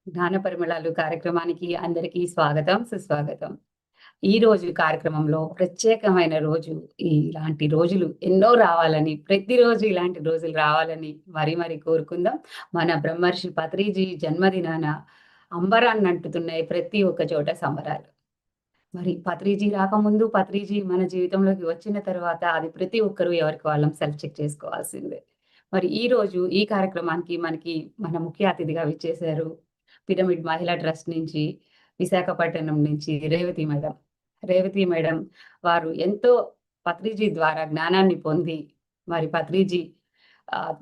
జ్ఞాన పరిమళాలు కార్యక్రమానికి అందరికీ స్వాగతం, సుస్వాగతం. ఈరోజు కార్యక్రమంలో ప్రత్యేకమైన రోజు. ఇలాంటి రోజులు ఎన్నో రావాలని, ప్రతిరోజు ఇలాంటి రోజులు రావాలని మరి కోరుకుందాం. మన బ్రహ్మర్షి పత్రిజీ జన్మదినాన అంబరాన్నంటుతున్నాయి ప్రతి ఒక్క చోట సంబరాలు. మరి పత్రిజీ రాకముందు, పత్రిజీ మన జీవితంలోకి వచ్చిన తర్వాత అది ప్రతి ఒక్కరు ఎవరికి వాళ్ళం సెల్ఫ్ చెక్ చేసుకోవాల్సిందే. మరి ఈరోజు ఈ కార్యక్రమానికి మన ముఖ్య అతిథిగా విచ్చేశారు పిరమిడ్ మహిళా ట్రస్ట్ నుంచి, విశాఖపట్నం నుంచి రేవతి మేడం. రేవతి మేడం వారు ఎంతో పత్రిజీ ద్వారా జ్ఞానాన్ని పొంది, మరి పత్రిజీ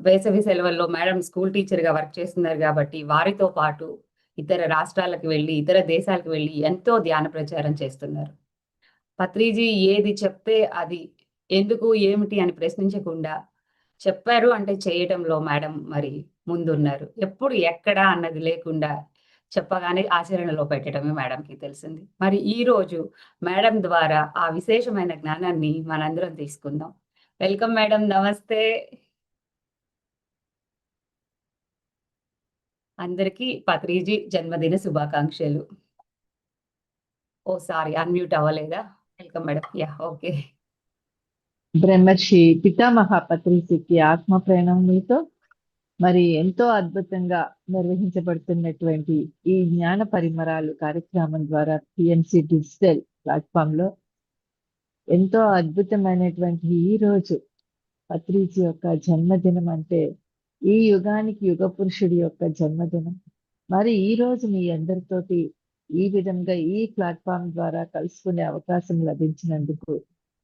వేసవి సెలవుల్లో మేడం స్కూల్ టీచర్‌గా వర్క్ చేస్తున్నారు గాబట్టి, వారితో పాటు ఇతర రాష్ట్రాలకు వెళ్ళి, ఇతర దేశాలకు వెళ్ళి ఎంతో ధ్యాన ప్రచారం చేస్తున్నారు. పత్రిజీ ఏది చెప్తే అది ఎందుకు, ఏమిటి అని ప్రశ్నించకుండా చెప్పారు అంటే చేయటంలో మేడం మరి ముందున్నారు. ఎప్పుడు, ఎక్కడ అన్నది లేకుండా చెప్పగానే ఆచరణలో పెట్టడమే మేడంకి తెలిసింది. మరి ఈరోజు మేడం ద్వారా ఆ విశేషమైన జ్ఞానాన్ని మనందరం తీసుకుందాం. Welcome madam. నమస్తే. అందరికీ పత్రిజీ జన్మదిన శుభాకాంక్షలు. ఓహ్! సారీ, అన్‌మ్యూట్ అవ్వలేదా? Welcome madam. యాహ్! ఓకే. బ్రహ్మర్షి పితామహ పత్రిజీకి ఆత్మ ప్రణామములతో మరి ఎంతో అద్భుతంగా నిర్వహించబడుతున్నటువంటి ఈ జ్ఞాన పరిమరాలు కార్యక్రమం ద్వారా పిఎంసి డిజిటల్ ప్లాట్ఫామ్ లో ఎంతో అద్భుతమైనటువంటి ఈ రోజు పత్రిజీ యొక్క జన్మదినం. అంటే ఈ యుగానికి యుగ పురుషుడి యొక్క జన్మదినం. మరి ఈ రోజు మీ అందరితోటి ఈ విధంగా ఈ ప్లాట్ఫామ్ ద్వారా కలుసుకునే అవకాశం లభించినందుకు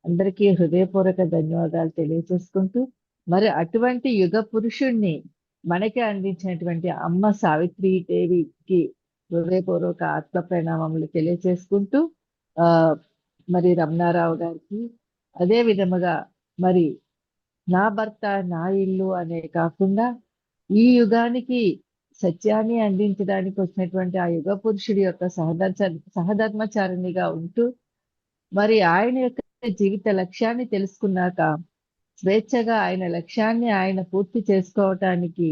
అందరికీ హృదయపూర్వక ధన్యవాదాలు తెలియజేసుకుంటూ, మరి అటువంటి యుగ పురుషుణ్ణి మనకి అందించినటువంటి అమ్మ సావిత్రి దేవికి హృదయపూర్వక ఆత్మ ప్రణామములు తెలియజేసుకుంటూ, మరి రమణారావు గారికి అదే విధముగా మరి నా భర్త నా ఇల్లు అనే కాకుండా ఈ యుగానికి సత్యాన్ని అందించడానికి వచ్చినటువంటి ఆ యుగ పురుషుడి యొక్క సహధర్మచారిణిగా ఉంటూ, మరి ఆయన యొక్క జీవిత లక్ష్యాన్ని తెలుసుకున్నాక స్వేచ్ఛగా ఆయన లక్ష్యాన్ని ఆయన పూర్తి చేసుకోవటానికి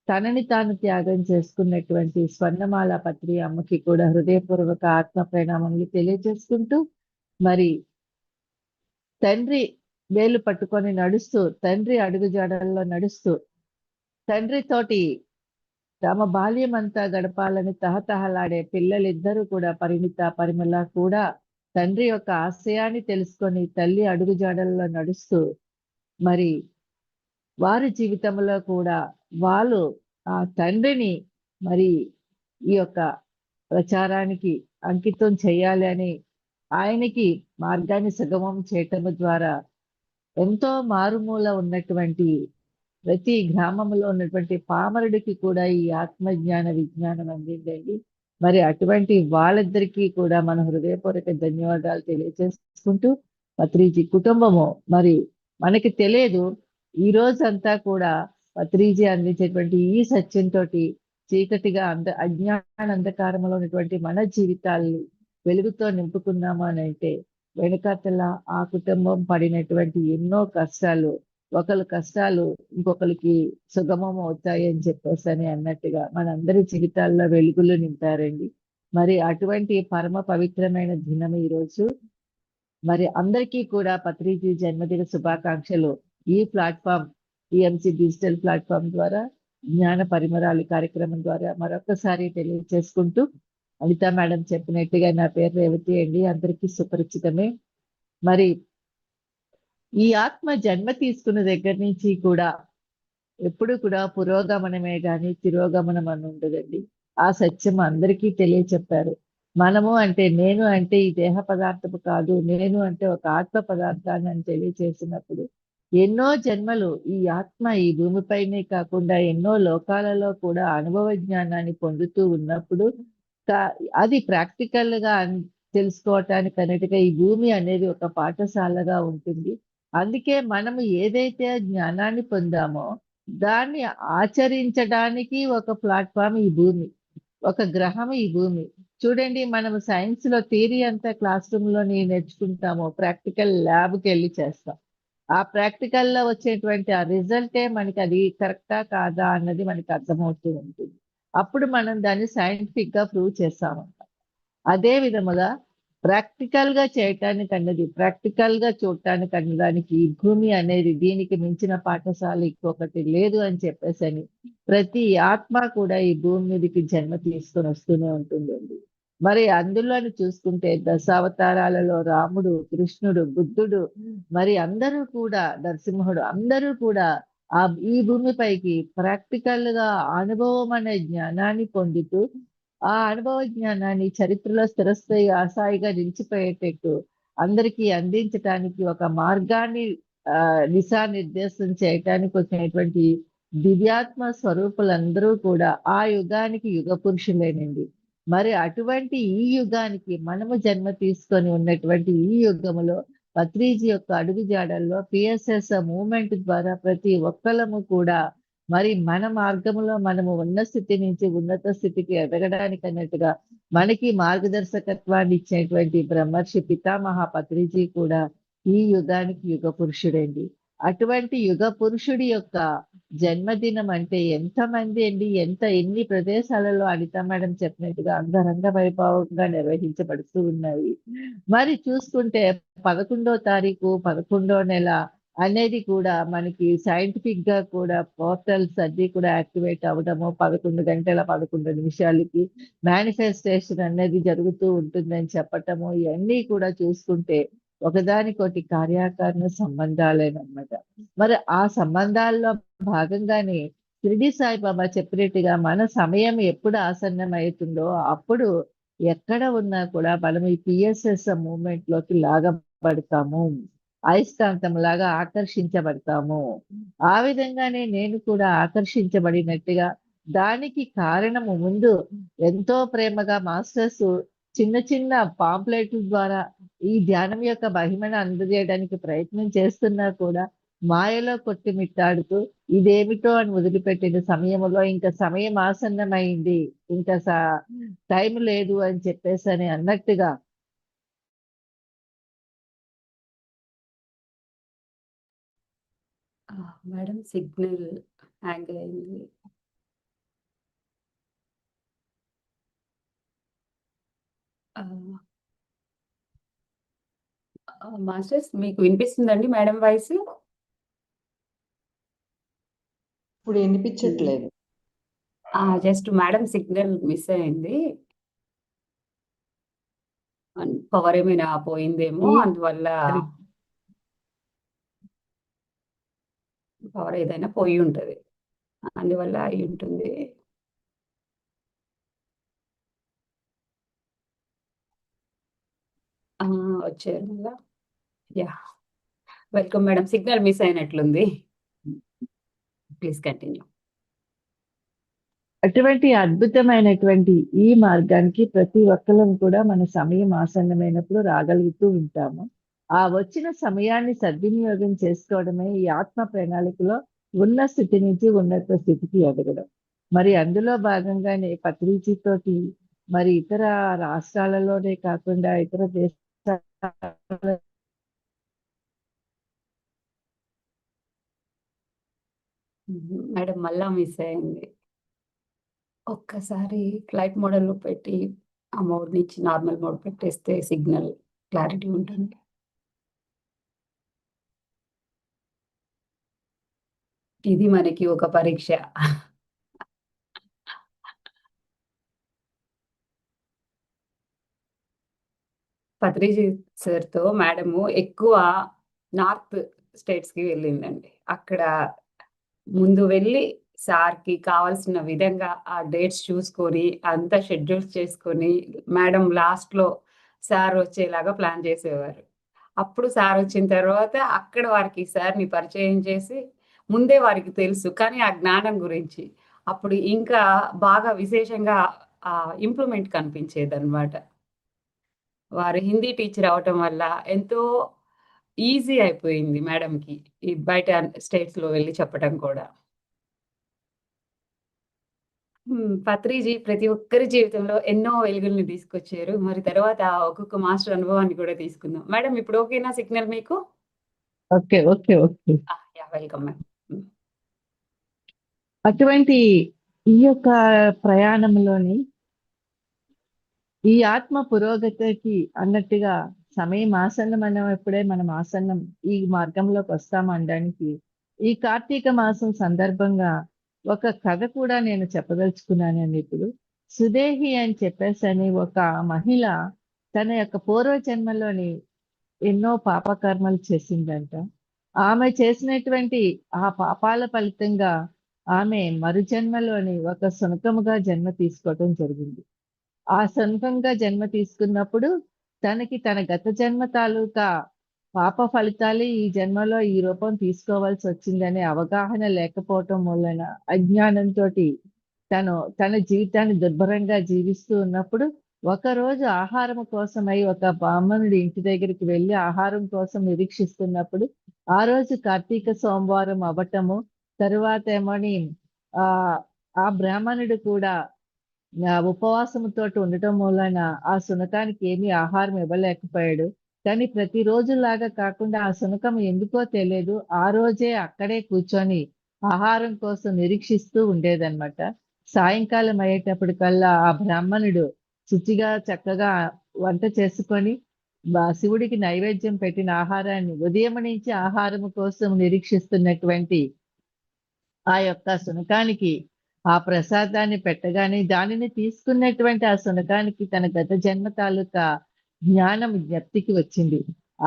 తనని తాను త్యాగం చేసుకున్నటువంటి స్వర్ణమాల పత్రి అమ్మకి కూడా హృదయపూర్వక ఆత్మ ప్రణామములు తెలియజేసుకుంటూ, మరి తండ్రి వేలు పట్టుకొని నడుస్తూ, తండ్రి అడుగుజాడల్లో నడుస్తూ, తండ్రితోటి తమ బాల్యం అంతా గడపాలని తహతహలాడే పిల్లలిద్దరూ కూడా పరిమిత పరిమళ కూడా తండ్రి యొక్క ఆశయాన్ని తెలుసుకొని తల్లి అడుగుజాడల్లో నడుస్తూ, మరి వారి జీవితంలో కూడా వాళ్ళు ఆ తండ్రిని మరి ఈ యొక్క ప్రచారానికి అంకితం చేయాలి అని ఆయనకి మార్గాన్ని సుగమం చేయటం ద్వారా ఎంతో మారుమూల ఉన్నటువంటి ప్రతి గ్రామంలో ఉన్నటువంటి పామరుడికి కూడా ఈ ఆత్మజ్ఞాన విజ్ఞానం అందిందండి. మరి అటువంటి వాళ్ళిద్దరికీ కూడా మన హృదయపూర్వక ధన్యవాదాలు తెలియజేసుకుంటూ, పత్రిజీ కుటుంబము మరి మనకి తెలియదు, ఈ రోజంతా కూడా పత్రిజీ అందించేటువంటి ఈ సత్యంతో చీకటిగా అజ్ఞాన అంధకారంలో ఉన్నటువంటి మన జీవితాలను వెలుగుతో నింపుకున్నాము అని అంటే వెనకాతల ఆ కుటుంబం పడినటువంటి ఎన్నో కష్టాలు, ఒకరి కష్టాలు ఇంకొకరికి సుగమం అవుతాయి అని చెప్పేసి అని అన్నట్టుగా మనందరి జీవితాల్లో వెలుగులు నింపారండి. మరి అటువంటి పరమ పవిత్రమైన దినం ఈరోజు. మరి అందరికీ కూడా పత్రిజీ జన్మదిన శుభాకాంక్షలు. ఈ ప్లాట్ఫామ్ పిఎంసి డిజిటల్ ప్లాట్ఫామ్ ద్వారా జ్ఞాన పరిమరాలు కార్యక్రమం ద్వారా మరొకసారి తెలియజేసుకుంటూ, అనితా మేడం చెప్పినట్టుగా నా పేరు రేవతి అండి, అందరికీ సుపరిచితమే. మరి ఈ ఆత్మ జన్మ తీసుకున్న దగ్గర నుంచి కూడా ఎప్పుడు కూడా పురోగమనమే గాని తిరోగమనం అని ఉండదండి. ఆ సత్యం అందరికీ తెలియచెప్పారు. మనము అంటే నేను అంటే ఈ దేహ పదార్థము కాదు, నేను అంటే ఒక ఆత్మ పదార్థాన్ని అని తెలియచేసినప్పుడు ఎన్నో జన్మలు ఈ ఆత్మ ఈ భూమిపైనే కాకుండా ఎన్నో లోకాలలో కూడా అనుభవ జ్ఞానాన్ని పొందుతూ ఉన్నప్పుడు అది ప్రాక్టికల్ గా తెలుసుకోవటానికి అన్నిటిగా ఈ భూమి అనేది ఒక పాఠశాలగా ఉంటుంది. అందుకే మనము ఏదైతే జ్ఞానాన్ని పొందామో దాన్ని ఆచరించడానికి ఒక ప్లాట్ఫామ్ ఈ భూమి, ఒక గ్రహం ఈ భూమి. చూడండి, మనం సైన్స్ లో థియరీ అంతా క్లాస్ రూమ్ లో నేర్చుకుంటాము, ప్రాక్టికల్ ల్యాబ్కి వెళ్ళి చేస్తాం. ఆ ప్రాక్టికల్లో వచ్చేటువంటి ఆ రిజల్టే మనకి అది కరెక్టా కాదా అన్నది మనకి అర్థమవుతూ ఉంటుంది. అప్పుడు మనం దాన్ని సైంటిఫిక్ గా ప్రూవ్ చేస్తాము. అదే విధముగా ప్రాక్టికల్ గా చేయటానికి అన్నది, ప్రాక్టికల్ గా చూడటానికి అన్నదానికి ఈ భూమి అనేది దీనికి మించిన పాఠశాల ఇంకొకటి లేదు అని చెప్పేసని ప్రతి ఆత్మ కూడా ఈ భూమి మీదకి జన్మ తీసుకొని వస్తూనే ఉంటుందండి. మరి అందులోని చూసుకుంటే దశావతారాలలో రాముడు, కృష్ణుడు, బుద్ధుడు, మరి అందరూ కూడా, నరసింహుడు, అందరూ కూడా ఆ ఈ భూమిపైకి ప్రాక్టికల్ గా అనుభవం అనే జ్ఞానాన్ని పొందుతూ ఆ అనుభవ జ్ఞానాన్ని చరిత్రలో స్థిరస్థాయి ఆశాయిగా నిలిచిపోయేటట్టు అందరికీ అందించటానికి ఒక మార్గాన్ని దిశానిర్దేశం చేయటానికి వచ్చినటువంటి దివ్యాత్మ స్వరూపులందరూ కూడా ఆ యుగానికి యుగ పురుషులేనండి. మరి అటువంటి ఈ యుగానికి మనము జన్మ తీసుకొని ఉన్నటువంటి ఈ యుగములో పత్రిజీ యొక్క అడుగు జాడల్లో పిఎస్ఎస్ మూవ్మెంట్ ద్వారా ప్రతి ఒక్కళ్ళము కూడా మరి మన మార్గంలో మనము ఉన్న స్థితి నుంచి ఉన్నత స్థితికి ఎదగడానికి అన్నట్టుగా మనకి మార్గదర్శకత్వాన్ని ఇచ్చేటువంటి బ్రహ్మర్షి పితామహ పత్రిజీ కూడా ఈ యుగానికి యుగ పురుషుడండి. అటువంటి యుగ పురుషుడి యొక్క జన్మదినం అంటే ఎంతమంది అండి, ఎన్ని ప్రదేశాలలో అనిత మేడం చెప్పినట్టుగా అంగరంగ వైభవంగా నిర్వహించబడుతూ ఉన్నాయి. మరి చూసుకుంటే 11వ తారీఖు 11వ నెల అనేది కూడా మనకి సైంటిఫిక్ గా కూడా పోర్టల్స్ అన్ని కూడా యాక్టివేట్ అవ్వడము 11 గంటల 11 నిమిషాలకి మేనిఫెస్టేషన్ అనేది జరుగుతూ ఉంటుందని చెప్పటము, ఇవన్నీ కూడా చూసుకుంటే ఒకదానికొకటి కార్యాకారణ సంబంధాలేనమాట. మరి ఆ సంబంధాల్లో భాగంగానే షిరిడి సాయిబాబా చెప్పినట్టుగా మన సమయం ఎప్పుడు ఆసన్నమవుతుందో అప్పుడు ఎక్కడ ఉన్నా కూడా మనం ఈ పిఎస్ఎస్ మూవ్మెంట్ లోకి లాగబడతాము, అయస్కాంతం లాగా ఆకర్షించబడతాము. ఆ విధంగానే నేను కూడా ఆకర్షించబడినట్టుగా దానికి కారణము ముందు ఎంతో ప్రేమగా మాస్టర్స్ చిన్న చిన్న పాంప్లెట్ల ద్వారా ఈ ధ్యానం యొక్క మహిమను అందజేయడానికి ప్రయత్నం చేస్తున్నా కూడా మాయలో కొట్టుమిట్టాడుతూ ఇదేమిటో అని వదిలిపెట్టిన సమయంలో ఇంకా సమయం ఆసన్నమైంది, ఇంకా టైం లేదు అని చెప్పేసి అని అన్నట్టుగా మేడం సిగ్నల్ హ్యాంగ్ అయింది. మాస్టర్స్ మీకు వినిపిస్తుందండి మేడం వాయిస్? ఇప్పుడు వినిపించట్లేదు. జస్ట్ మేడం సిగ్నల్ మిస్ అయింది. పవర్ ఏమైనా పోయిందేమో, అందువల్ల పవర్ ఏదైనా పోయి ఉంటది, అందువల్ల అయి ఉంటుంది. వచ్చారు మళ్ళా. Yeah, welcome madam. Signal miss అయినట్లుంది, ప్లీజ్ కంటిన్యూ. అటువంటి అద్భుతమైనటువంటి ఈ మార్గానికి ప్రతి ఒక్కరం కూడా మన సమయం ఆసన్నమైనప్పుడు రాగలుగుతూ ఉంటాము. ఆ వచ్చిన సమయాన్ని సద్వినియోగం చేసుకోవడమే ఈ ఆత్మ ప్రణాళికలో ఉన్న స్థితి నుంచి ఉన్నత స్థితికి ఎదగడం. మరి అందులో భాగంగానే పత్రిజీతోటి మరి ఇతర రాష్ట్రాలలోనే కాకుండా ఇతర దేశాల మేడం మళ్ళా మిస్ అయింది. ఒక్కసారి ఫ్లైట్ మోడల్లో పెట్టి ఆ మోడ్ నుంచి నార్మల్ మోడ్ పెట్టేస్తే సిగ్నల్ క్లారిటీ ఉంటుంది. ఇది మనకి ఒక పరీక్ష. పత్రిజీ సార్తో మేడము ఎక్కువ నార్త్ స్టేట్స్కి వెళ్ళిందండి. అక్కడ ముందు వెళ్ళి సార్కి కావాల్సిన విధంగా ఆ డేట్స్ చూసుకొని అంతా షెడ్యూల్స్ చేసుకొని మేడం లాస్ట్లో సార్ వచ్చేలాగా ప్లాన్ చేసేవారు. అప్పుడు సార్ వచ్చిన తర్వాత అక్కడ వారికి సార్ని పరిచయం చేసి ముందే వారికి తెలుసు, కానీ ఆ జ్ఞానం గురించి అప్పుడు ఇంకా బాగా విశేషంగా ఇంప్రూవ్మెంట్ కనిపించేదన్నమాట. వారు హిందీ టీచర్ అవటం వల్ల ఎంతో ఈజీ అయిపోయింది మేడంకి ఈ బయట స్టేట్స్లో వెళ్ళి చెప్పడం కూడా. పత్రిజీ ప్రతి ఒక్కరి జీవితంలో ఎన్నో వెలుగుల్ని తీసుకొచ్చారు. మరి తర్వాత ఒక్కొక్క మాస్టర్ అనుభవాన్ని కూడా తీసుకుందాం. మేడం ఇప్పుడు ఓకేనా సిగ్నల్ మీకు? Okay okay okay yeah, welcome ma'am. అటువంటి ఈ యొక్క ప్రయాణంలోని ఈ ఆత్మ పురోగతికి అన్నట్టుగా సమయం ఆసన్నమైనప్పుడే మనం ఆసన్నం ఈ మార్గంలోకి వస్తాం అనడానికి ఈ కార్తీక మాసం సందర్భంగా ఒక కథ కూడా నేను చెప్పదలుచుకున్నానండి ఇప్పుడు. సుదేహి అని చెప్పేసని ఒక మహిళ తన యొక్క పూర్వజన్మలోని ఎన్నో పాపకర్మలు చేసిందంట. ఆమె చేసినటువంటి ఆ పాపాల ఫలితంగా ఆమె మరుజన్మలోని ఒక శునకముగా జన్మ తీసుకోవటం జరిగింది. ఆ శునకంగా జన్మ తీసుకున్నప్పుడు తనకి తన గత జన్మ తాలూకా పాప ఫలితాలే ఈ జన్మలో ఈ రూపం తీసుకోవాల్సి వచ్చిందనే అవగాహన లేకపోవటం వలన అజ్ఞానంతోటి తన జీవితాన్ని దుర్భరంగా జీవిస్తూ ఉన్నప్పుడు ఒకరోజు ఆహారం కోసమై ఒక బ్రాహ్మణుడి ఇంటి దగ్గరికి వెళ్ళి ఆహారం కోసం నిరీక్షిస్తున్నప్పుడు ఆ రోజు కార్తీక సోమవారం అవ్వటము, తరువాత ఏమని ఆ ఆ బ్రాహ్మణుడు కూడా ఉపవాసంతో ఉండటం వలన ఆ శునకానికి ఏమీ ఆహారం ఇవ్వలేకపోయాడు. కానీ ప్రతిరోజులాగా కాకుండా ఆ శునకం ఎందుకో తెలియదు ఆ రోజే అక్కడే కూర్చొని ఆహారం కోసం నిరీక్షిస్తూ ఉండేదన్నమాట. సాయంకాలం అయ్యేటప్పటికల్లా ఆ బ్రాహ్మణుడు శుచిగా చక్కగా వంట చేసుకొని శివుడికి నైవేద్యం పెట్టిన ఆహారాన్ని ఉదయం నుంచి ఆహారం కోసం నిరీక్షిస్తున్నటువంటి ఆ యొక్క శునకానికి ఆ ప్రసాదాన్ని పెట్టగానే దానిని తీసుకున్నటువంటి ఆ శునకానికి తన గత జన్మ తాలూకా జ్ఞానం జ్ఞప్తికి వచ్చింది.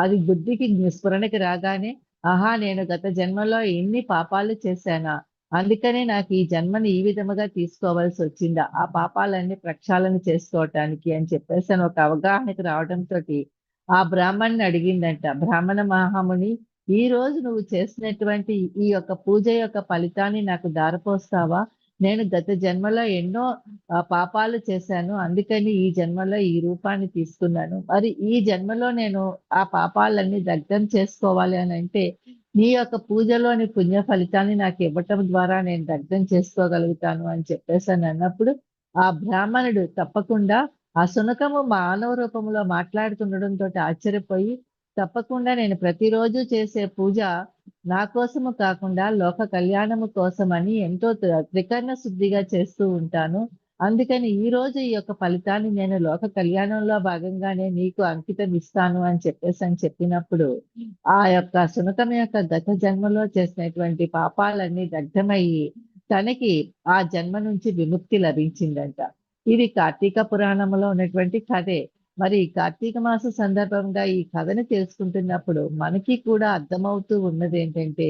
అది బుద్ధికి స్ఫురణకి రాగానే ఆహా, నేను గత జన్మలో ఎన్ని పాపాలు చేశానా, అందుకనే నాకు ఈ జన్మని ఈ విధముగా తీసుకోవాల్సి వచ్చిందా, ఆ పాపాలన్నీ ప్రక్షాళన చేసుకోవటానికి అని చెప్పేసి ఒక అవగాహనకి రావడంతో ఆ బ్రాహ్మణ్ణి అడిగిందంట. బ్రాహ్మణ మహాముని, ఈ రోజు నువ్వు చేసినటువంటి ఈ యొక్క పూజ యొక్క ఫలితాన్ని నాకు దారపోస్తావా? నేను గత జన్మలో ఎన్నో పాపాలు చేశాను, అందుకని ఈ జన్మలో ఈ రూపాన్ని తీసుకున్నాను. మరి ఈ జన్మలో నేను ఆ పాపాలన్నీ దగ్ధం చేసుకోవాలి అని అంటే నీ యొక్క పూజలోని పుణ్య ఫలితాన్ని నాకు ఇవ్వటం ద్వారా నేను దగ్ధం చేసుకోగలుగుతాను అని చెప్పేసి అన్నప్పుడు ఆ బ్రాహ్మణుడు తప్పకుండా ఆ శునకము మానవ రూపంలో మాట్లాడుతుండడంతో ఆశ్చర్యపోయి, తప్పకుండా నేను ప్రతిరోజు చేసే పూజ నా కోసము కాకుండా లోక కళ్యాణము కోసమని ఎంతో త్రికరణ శుద్ధిగా చేస్తూ ఉంటాను. అందుకని ఈ రోజు ఈ యొక్క ఫలితాన్ని నేను లోక కళ్యాణంలో భాగంగానే నీకు అంకితం ఇస్తాను అని చెప్పినప్పుడు ఆ యొక్క శునకం యొక్క గత జన్మలో చేసినటువంటి పాపాలన్నీ దగ్ధమయ్యి తనకి ఆ జన్మ నుంచి విముక్తి లభించిందంట. ఇది కార్తీక పురాణంలో ఉన్నటువంటి కథే. మరి కార్తీక మాస సందర్భంగా ఈ కథను తెలుసుకుంటున్నప్పుడు మనకి కూడా అర్థమవుతూ ఉన్నది ఏంటంటే,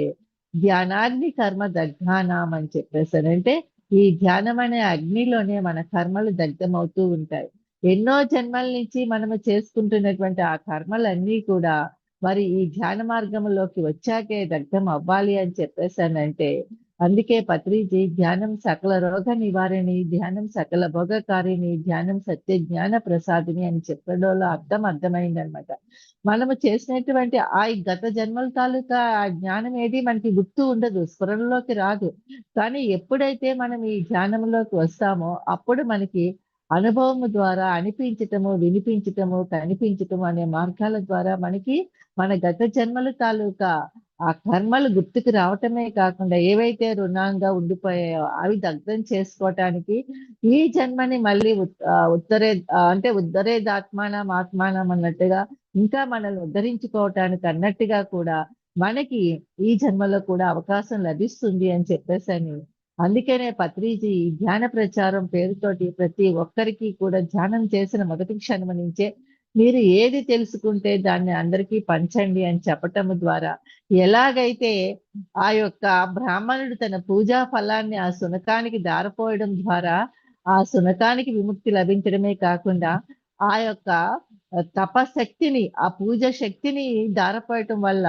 ధ్యానాగ్ని కర్మ దగ్ధానాం అని చెప్పేసానంటే ఈ ధ్యానం అనే అగ్నిలోనే మన కర్మలు దగ్ధమవుతూ ఉంటాయి. ఎన్నో జన్మల నుంచి మనము చేసుకుంటున్నటువంటి ఆ కర్మలన్నీ కూడా మరి ఈ ధ్యాన మార్గంలోకి వచ్చాకే దగ్ధం అవ్వాలి అని చెప్పేసానంటే, అందుకే పత్రిజీ ధ్యానం సకల రోగ నివారణి, ధ్యానం సకల భోగకారిణి, ధ్యానం సత్య జ్ఞాన ప్రసాదిని అని చెప్పడంలో అర్థమైందనమాట. మనము చేసినటువంటి ఆ గత జన్మల తాలూకా ఆ జ్ఞానం ఏది మనకి గుర్తు ఉండదు, స్ఫురణలోకి రాదు. కానీ ఎప్పుడైతే మనం ఈ ధ్యానంలోకి వస్తామో అప్పుడు మనకి అనుభవము ద్వారా అనిపించటము, వినిపించటము, కనిపించటము అనే మార్గాల ద్వారా మనకి మన గత జన్మల తాలూకా ఆ కర్మలు గుర్తుకు రావటమే కాకుండా ఏవైతే రుణంగా ఉండిపోయాయో అవి దగ్ధం చేసుకోవటానికి ఈ జన్మని మళ్ళీ ఉద్ధరేదాత్మానం ఆత్మానం అన్నట్టుగా ఇంకా మనల్ని ఉద్ధరించుకోవటానికి అన్నట్టుగా కూడా మనకి ఈ జన్మలో కూడా అవకాశం లభిస్తుంది అని చెప్పేసని, అందుకనే పత్రిజీ ఈ ధ్యాన ప్రచారం పేరుతోటి ప్రతి ఒక్కరికి కూడా ధ్యానం చేసిన మొదటి క్షణం నుంచే మీరు ఏది తెలుసుకుంటే దాన్ని అందరికీ పంచండి అని చెప్పటం ద్వారా ఎలాగైతే ఆ యొక్క బ్రాహ్మణుడు తన పూజా ఫలాన్ని ఆ శునకానికి దారపోయడం ద్వారా ఆ శునకానికి విముక్తి లభించడమే కాకుండా ఆ యొక్క తపశక్తిని, ఆ పూజ శక్తిని దారపోయటం వల్ల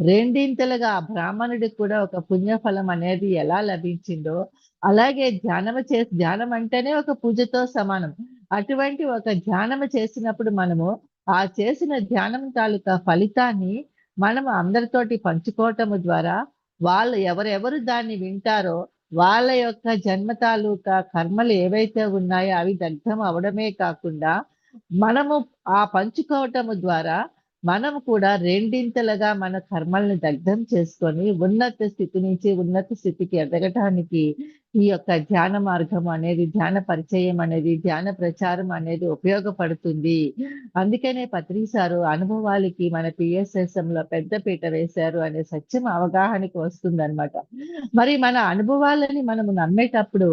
రెండింతలుగా ఆ బ్రాహ్మణుడికి కూడా ఒక పుణ్యఫలం అనేది ఎలా లభించిందో, అలాగే ధ్యానం అంటేనే ఒక పూజతో సమానం. అటువంటి ఒక ధ్యానము చేసినప్పుడు మనము ఆ చేసిన ధ్యానం తాలూకా ఫలితాన్ని మనము అందరితోటి పంచుకోవటము ద్వారా వాళ్ళు ఎవరెవరు దాన్ని వింటారో వాళ్ళ యొక్క జన్మ తాలూకా కర్మలు ఏవైతే ఉన్నాయో అవి దగ్ధం అవడమే కాకుండా మనము ఆ పంచుకోవటము ద్వారా మనం కూడా రెండింతలుగా మన కర్మల్ని దగ్ధం చేసుకొని ఉన్నత స్థితి నుంచి ఉన్నత స్థితికి ఎదగటానికి ఈ యొక్క ధ్యాన మార్గం అనేది, ధ్యాన పరిచయం అనేది, ధ్యాన ప్రచారం అనేది ఉపయోగపడుతుంది. అందుకనే పత్రి సారు అనుభవాలకి మన పిఎస్ఎస్ఎంలో పెద్దపీట వేశారు అనే సత్యం అవగాహనకి వస్తుందన్నమాట. మరి మన అనుభవాలని మనము నమ్మేటప్పుడు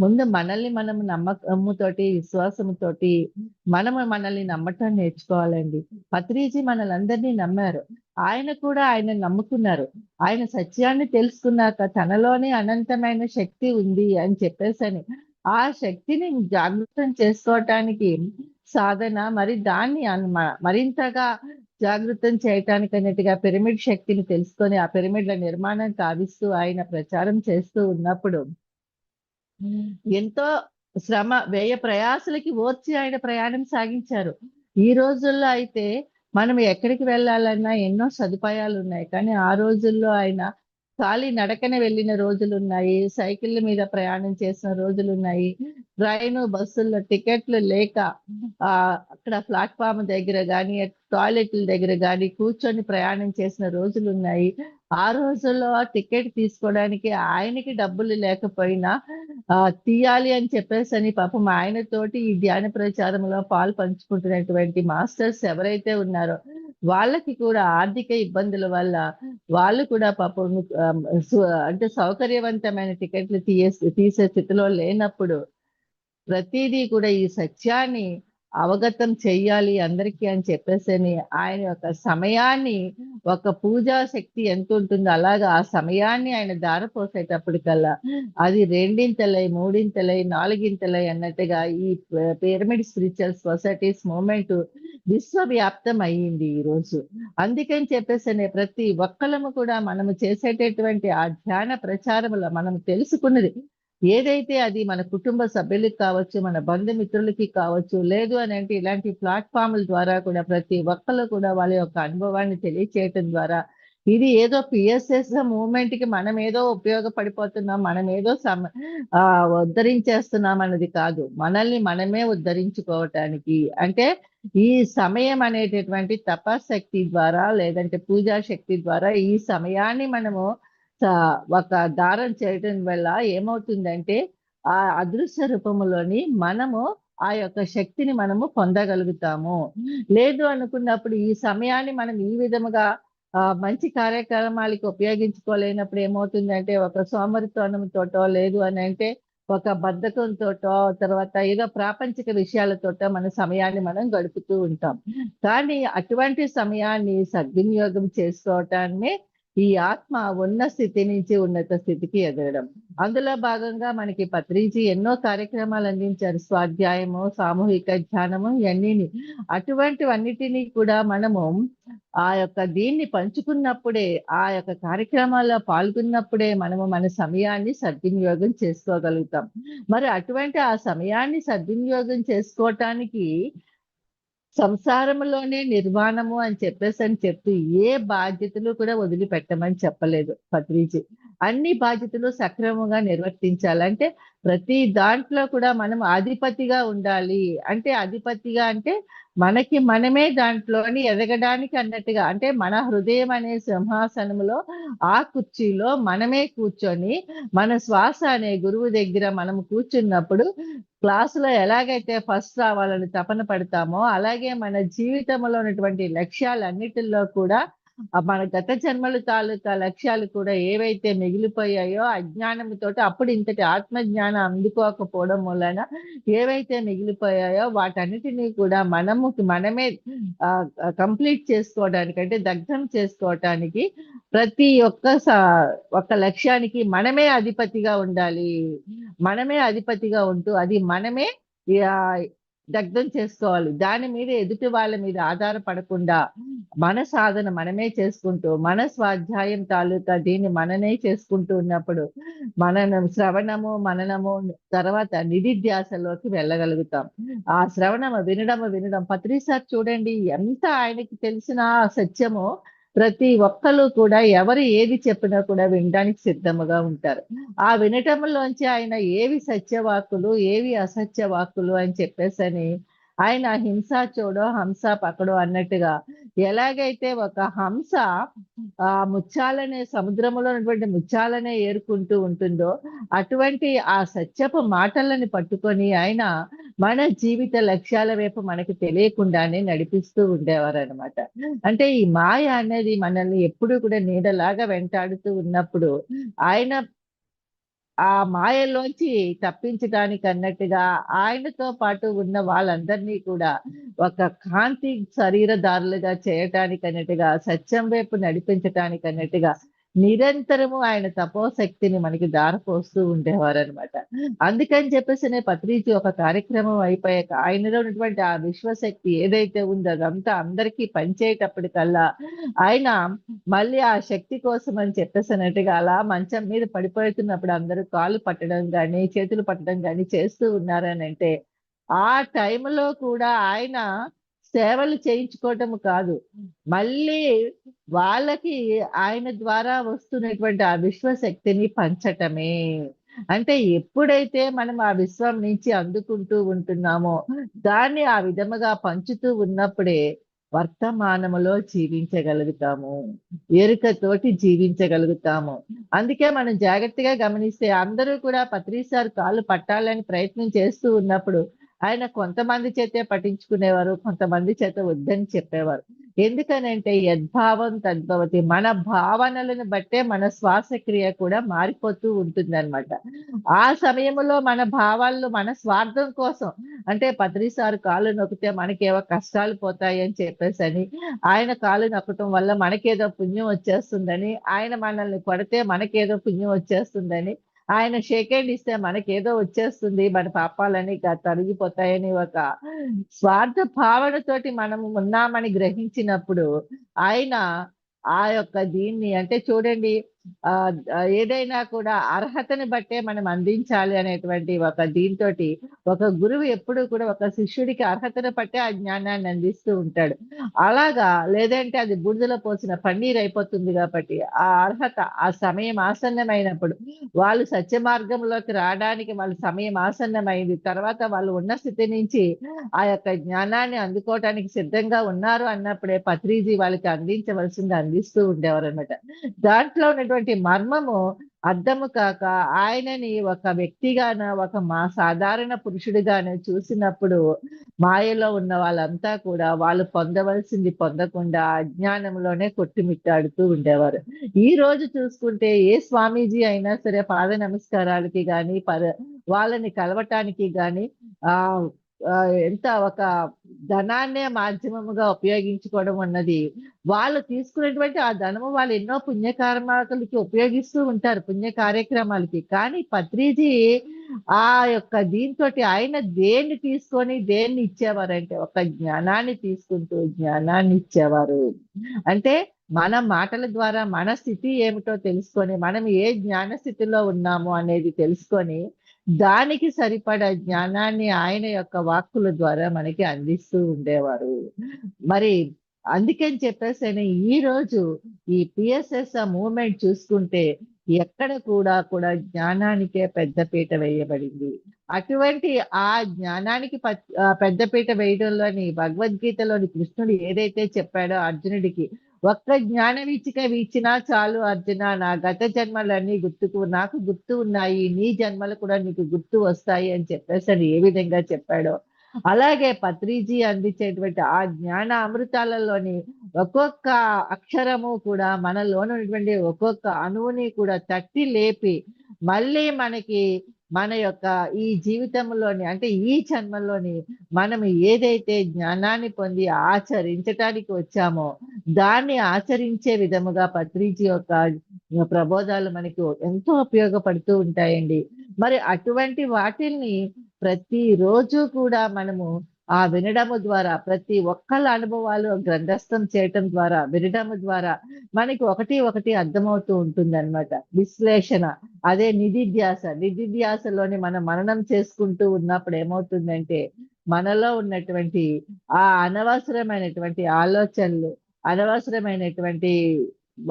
ముందు మనల్ని మనం నమ్మకముతోటి, విశ్వాసముతోటి మనల్ని నమ్మటం నేర్చుకోవాలండి. పత్రిజీ మనలందరినీ నమ్మారు. ఆయన కూడా ఆయన నమ్ముకున్నారు. ఆయన సత్యాన్ని తెలుసుకున్నాక తనలోనే అనంతమైన శక్తి ఉంది అని చెప్పేసని, ఆ శక్తిని జాగృతం చేసుకోవటానికి సాధన, మరి దాన్ని మరింతగా జాగృతం చేయటానికి అన్నట్టుగా పిరమిడ్ శక్తిని తెలుసుకొని ఆ పిరమిడ్ల నిర్మాణం కావిస్తూ ఆయన ప్రచారం చేస్తూ ఉన్నప్పుడు ఎంతో శ్రమ, వ్యయ ప్రయాసలకి ఓర్చి ఆయన ప్రయాణం సాగించారు. ఈ రోజుల్లో అయితే మనం ఎక్కడికి వెళ్ళాలన్నా ఎన్నో సదుపాయాలు ఉన్నాయి. కానీ ఆ రోజుల్లో ఆయన ఖాళీ నడకన వెళ్ళిన రోజులున్నాయి. సైకిళ్ళ మీద ప్రయాణం చేసిన రోజులున్నాయి. ట్రైను, బస్సుల్లో టికెట్లు లేక అక్కడ ప్లాట్‌ఫార్మ్ దగ్గర గాని, టాయిలెట్‌ల దగ్గర గాని కూర్చొని ప్రయాణం చేసిన రోజులున్నాయి. ఆ రోజుల్లో టికెట్ తీసుకోవడానికి ఆయనకి డబ్బులు లేకపోయినా తీయాలి అని చెప్పేసని పాపం ఆయనతోటి ఈ ధ్యాన ప్రచారంలో పాలు పంచుకుంటున్నటువంటి మాస్టర్స్ ఎవరైతే ఉన్నారో వాళ్ళకి కూడా ఆర్థిక ఇబ్బందుల వల్ల వాళ్ళు కూడా పాపం అంటే సౌకర్యవంతమైన టికెట్లు తీసే స్థితిలో లేనప్పుడు ప్రతిదీ కూడా ఈ సత్యాన్ని అవగతం చెయ్యాలి అందరికీ అని చెప్పేసని ఆయన యొక్క సమయాన్ని, ఒక పూజా శక్తి ఎంత ఉంటుందో అలాగా ఆ సమయాన్ని ఆయన ధారపోసేటప్పటికల్లా అది రెండింతలై, మూడింతలై, నాలుగింతలై అన్నట్టుగా ఈ పిరమిడ్ స్పిరిచువల్ సొసైటీస్ మూవ్‌మెంట్ విశ్వవ్యాప్తం అయ్యింది ఈరోజు. అందుకని చెప్పేసనే ప్రతి ఒక్కళ్ళము కూడా మనము చేసేటటువంటి ఆ ధ్యాన ప్రచారంలో మనం తెలుసుకున్నది ఏదైతే అది మన కుటుంబ సభ్యులకి కావచ్చు, మన బంధుమిత్రులకి కావచ్చు, లేదు అని అంటే ఇలాంటి ప్లాట్‌ఫార్మ్‌ల ద్వారా కూడా ప్రతి ఒక్కళ్ళు కూడా వాళ్ళ యొక్క అనుభవాన్ని తెలియచేయటం ద్వారా ఇది ఏదో పిఎస్ఎస్ మూవ్‌మెంట్‌కి మనం ఏదో ఉపయోగపడిపోతున్నాం, మనం ఏదో ఉద్ధరించేస్తున్నాం అన్నది కాదు. మనల్ని మనమే ఉద్ధరించుకోవటానికి అంటే ఈ సమయం అనేటటువంటి తపశ్శక్తి ద్వారా లేదంటే పూజా శక్తి ద్వారా ఈ సమయాన్ని మనము ఒక దారం చేయటం వల్ల ఏమవుతుందంటే ఆ అదృశ్య రూపములోని మనము ఆ యొక్క శక్తిని మనము పొందగలుగుతాము. లేదు అనుకున్నప్పుడు ఈ సమయాన్ని మనం ఈ విధముగా మంచి కార్యక్రమాలకి ఉపయోగించుకోలేనప్పుడు ఏమవుతుందంటే ఒక సోమరితనంతోటో లేదు అని అంటే ఒక బద్ధకంతోటో తర్వాత ఏదో ప్రాపంచిక విషయాలతోటో మన సమయాన్ని మనం గడుపుతూ ఉంటాం. కానీ అటువంటి సమయాన్ని సద్వినియోగం చేసుకోవటాన్ని ఈ ఆత్మ ఉన్న స్థితి నుంచి ఉన్నత స్థితికి ఎదగడం. అందులో భాగంగా మనకి పత్రిజీ ఎన్నో కార్యక్రమాలు అందించారు. స్వాధ్యాయము, సామూహిక ధ్యానము ఇవన్నీని. అటువంటివన్నిటినీ కూడా మనము ఆ యొక్క దీన్ని పంచుకున్నప్పుడే, ఆ యొక్క కార్యక్రమాల్లో పాల్గొన్నప్పుడే మనము మన సమయాన్ని సద్వినియోగం చేసుకోగలుగుతాం. మరి అటువంటి ఆ సమయాన్ని సద్వినియోగం చేసుకోవటానికి సంసారంలోనే నిర్వాణము అని చెప్తూ ఏ బాధ్యతలు కూడా వదిలిపెట్టమని చెప్పలేదు పత్రిజీ. అన్ని బాధ్యతలు సక్రమంగా నిర్వర్తించాలంటే ప్రతి దాంట్లో కూడా మనం అధిపతిగా ఉండాలి. అంటే అధిపతిగా అంటే మనకి మనమే దాంట్లోని ఎదగడానికి అన్నట్టుగా అంటే మన హృదయం అనే సింహాసనంలో ఆ కుర్చీలో మనమే కూర్చొని మన శ్వాస అనే గురువు దగ్గర మనం కూర్చున్నప్పుడు క్లాసులో ఎలాగైతే ఫస్ట్ రావాలని తపన పడతామో అలాగే మన జీవితంలో ఉన్నటువంటి లక్ష్యాలన్నిటిలో కూడా మన గత జన్మల తాలూకా లక్ష్యాలు కూడా ఏవైతే మిగిలిపోయాయో అజ్ఞానంతోటి అప్పుడు ఇంతటి ఆత్మజ్ఞానం అందుకోకపోవడం వలన ఏవైతే మిగిలిపోయాయో వాటన్నిటినీ కూడా మనమే కంప్లీట్ చేసుకోవడానికి అంటే దగ్ధం చేసుకోవటానికి ప్రతి ఒక్క లక్ష్యానికి మనమే అధిపతిగా ఉండాలి. మనమే అధిపతిగా ఉంటూ అది మనమే దగ్ధం చేసుకోవాలి. దాని మీద ఎదుటి వాళ్ళ మీద ఆధారపడకుండా మన సాధన మనమే చేసుకుంటూ మన స్వాధ్యాయం తాలూకా దీన్ని మనమే చేసుకుంటూ ఉన్నప్పుడు శ్రవణము, మననము తర్వాత నిధిధ్యాసలోకి వెళ్ళగలుగుతాం. ఆ శ్రవణము వినడం పత్రి సార్ చూడండి ఎంత ఆయనకి తెలిసిన సత్యమో ప్రతి ఒక్కళ్ళు కూడా ఎవరు ఏది చెప్పినా కూడా వినడానికి సిద్ధముగా ఉంటారు. ఆ వినటంలోంచి ఆయన ఏవి సత్యవాక్కులు, ఏవి అసత్య వాక్కులు అని చెప్పేసని ఆయన హింస చూడో హంస పకడో అన్నట్టుగా ఎలాగైతే ఒక హంస ఆ ముత్యాలనే సముద్రంలో ఉన్నటువంటి ముత్యాలనే ఏరుకుంటూ ఉంటుందో అటువంటి ఆ సత్యపు మాటలను పట్టుకొని ఆయన మన జీవిత లక్ష్యాల వైపు మనకి తెలియకుండానే నడిపిస్తూ ఉండేవారనమాట. అంటే ఈ మాయ అనేది మనల్ని ఎప్పుడూ కూడా నీడలాగా వెంటాడుతూ ఉన్నప్పుడు ఆయన ఆ మాయలోంచి తప్పించడానికి అన్నట్టుగా ఆయనతో పాటు ఉన్న వాళ్ళందరినీ కూడా ఒక కాంతి శరీరధారులుగా చేయటానికి అన్నట్టుగా సత్యం వైపు నడిపించటానికి అన్నట్టుగా నిరంతరము ఆయన తపోశక్తిని మనకి దారపోస్తూ ఉండేవారనమాట. అందుకని చెప్పేసి పత్రిజీ ఒక కార్యక్రమం అయిపోయాక ఆయనలో ఉన్నటువంటి ఆ విశ్వశక్తి ఏదైతే ఉందో అదంతా అందరికీ పనిచేయటప్పటికల్లా ఆయన మళ్ళీ ఆ శక్తి కోసం అని చెప్పేసన్నట్టుగా అలా మంచం మీద పడిపోతున్నప్పుడు అందరూ కాళ్ళు పట్టడం గాని, చేతులు పట్టడం గాని చేస్తూ ఉన్నారనంటే, ఆ టైంలో కూడా ఆయన సేవలు చేయించుకోవటం కాదు. మళ్ళీ వాళ్ళకి ఆయన ద్వారా వస్తున్నటువంటి ఆ విశ్వశక్తిని పంచటమే. అంటే ఎప్పుడైతే మనం ఆ విశ్వం నుంచి అందుకుంటూ ఉంటున్నామో, దాన్ని ఆ విధముగా పంచుతూ ఉన్నప్పుడే వర్తమానములో జీవించగలుగుతాము. ఎరుకతోటి జీవించగలుగుతాము. అందుకే మనం జాగ్రత్తగా గమనిస్తే అందరూ కూడా పత్రి సార్ కాళ్ళు పట్టాలని ప్రయత్నం చేస్తూ ఉన్నప్పుడు ఆయన కొంతమంది చేతే పట్టించుకునేవారు. కొంతమంది చేత వద్దని చెప్పేవారు. ఎందుకనంటే యద్భావం తద్భవతి. మన భావనలను బట్టే మన శ్వాసక్రియ కూడా మారిపోతూ ఉంటుందన్నమాట. ఆ సమయంలో మన భావాలు మన స్వార్థం కోసం అంటే పత్రి సార్ కాళ్ళు నొక్కితే మనకేవో కష్టాలు పోతాయి అని చెప్పేసని, ఆయన కాళ్ళు నొక్కటం వల్ల మనకేదో పుణ్యం వచ్చేస్తుందని, ఆయన మనల్ని కొడితే మనకేదో పుణ్యం వచ్చేస్తుందని, ఆయన షేక్ హ్యాండ్ ఇస్తే మనకేదో వచ్చేస్తుంది, మన పాపాలన్నీ తొలగిపోతాయని ఒక స్వార్థ భావనతోటి మనం ఉన్నామని గ్రహించినప్పుడు, ఆయన ఆ యొక్క దీన్ని అంటే చూడండి ఏదైనా కూడా అర్హతని బట్టే మనం అందించాలి అనేటువంటి ఒక దీనితోటి ఒక గురువు ఎప్పుడూ కూడా ఒక శిష్యుడికి అర్హతను బట్టే ఆ జ్ఞానాన్ని అందిస్తూ ఉంటాడు. అలాగా లేదంటే అది బూడిదలో పోసిన పన్నీర్ అయిపోతుంది కాబట్టి, ఆ అర్హత ఆ సమయం ఆసన్నమైనప్పుడు వాళ్ళు సత్య మార్గంలోకి రావడానికి వాళ్ళ సమయం ఆసన్నమైంది. తర్వాత వాళ్ళు ఉన్న స్థితి నుంచి ఆ యొక్క జ్ఞానాన్ని అందుకోవటానికి సిద్ధంగా ఉన్నారు అన్నప్పుడే పత్రిజీ వాళ్ళకి అందించవలసింది అందిస్తూ ఉండేవారనమాట. దాంట్లో ఉన్నటువంటి మర్మము అర్థము కాక ఆయనని ఒక వ్యక్తిగాన, ఒక సాధారణ పురుషుడిగానే చూసినప్పుడు మాయలో ఉన్న వాళ్ళంతా కూడా వాళ్ళు పొందవలసింది పొందకుండా అజ్ఞానంలోనే కొట్టుమిట్టాడుతూ ఉండేవారు. ఈ రోజు చూసుకుంటే ఏ స్వామీజీ అయినా సరే పాద నమస్కారాలకి గాని, వాళ్ళని కలవటానికి గాని ఆహ్, ఎంత ఒక ధనాన్నే మాధ్యమముగా ఉపయోగించుకోవడం అన్నది వాళ్ళు తీసుకున్నటువంటి ఆ ధనము వాళ్ళు ఎన్నో పుణ్యకర్మలకి ఉపయోగిస్తూ ఉంటారు. పుణ్య కార్యక్రమాలకి. కానీ పత్రిజీ ఆ యొక్క దీనితోటి ఆయన దేన్ని తీసుకొని దేన్ని ఇచ్చేవారంటే ఒక జ్ఞానాన్ని తీసుకుంటూ జ్ఞానాన్ని ఇచ్చేవారు. అంటే మన మాటల ద్వారా మన స్థితి ఏమిటో తెలుసుకొని మనం ఏ జ్ఞాన స్థితిలో ఉన్నాము అనేది తెలుసుకొని దానికి సరిపడా జ్ఞానాన్ని ఆయన యొక్క వాక్కుల ద్వారా మనకి అందిస్తూ ఉండేవారు. మరి అందుకని చెప్పేసని ఈరోజు ఈ పిఎస్ఎస్ మూవ్‌మెంట్ చూసుకుంటే ఎక్కడ కూడా జ్ఞానానికే పెద్దపీట వేయబడింది. అటువంటి ఆ జ్ఞానానికి పెద్దపీట వేయడంలోని భగవద్గీతలోని కృష్ణుడు ఏదైతే చెప్పాడో అర్జునుడికి, ఒక్క జ్ఞాన వీచిక వీచినా చాలు అర్జున నా గత జన్మలన్నీ నాకు గుర్తు ఉన్నాయి. నీ జన్మలు కూడా నీకు గుర్తు వస్తాయి అని చెప్పేసని ఏ విధంగా చెప్పాడో, అలాగే పత్రిజీ అందించేటువంటి ఆ జ్ఞాన అమృతాలలోని ఒక్కొక్క అక్షరము కూడా మనలోనున్నటువంటి ఒక్కొక్క అణువుని కూడా తట్టి లేపి, మళ్ళీ మనకి మన యొక్క ఈ జీవితంలోని అంటే ఈ జన్మలోని మనం ఏదైతే జ్ఞానాన్ని పొంది ఆచరించటానికి వచ్చామో, దాన్ని ఆచరించే విధముగా పత్రిజీ యొక్క ప్రబోధాలు మనకు ఎంతో ఉపయోగపడుతూ ఉంటాయండి. మరి అటువంటి వాటిల్ని ప్రతిరోజు కూడా మనము ఆ వినడము ద్వారా ప్రతి ఒక్కళ్ళ అనుభవాలు గ్రంథస్థం చేయటం ద్వారా, వినడము ద్వారా మనకి ఒకటి అర్థమవుతూ ఉంటుందన్నమాట. విశ్లేషణ అదే నిధిధ్యాస. నిధిధ్యాసలోని మనం మననం చేసుకుంటూ ఉన్నప్పుడు ఏమవుతుందంటే, మనలో ఉన్నటువంటి ఆ అనవసరమైనటువంటి ఆలోచనలు, అనవసరమైనటువంటి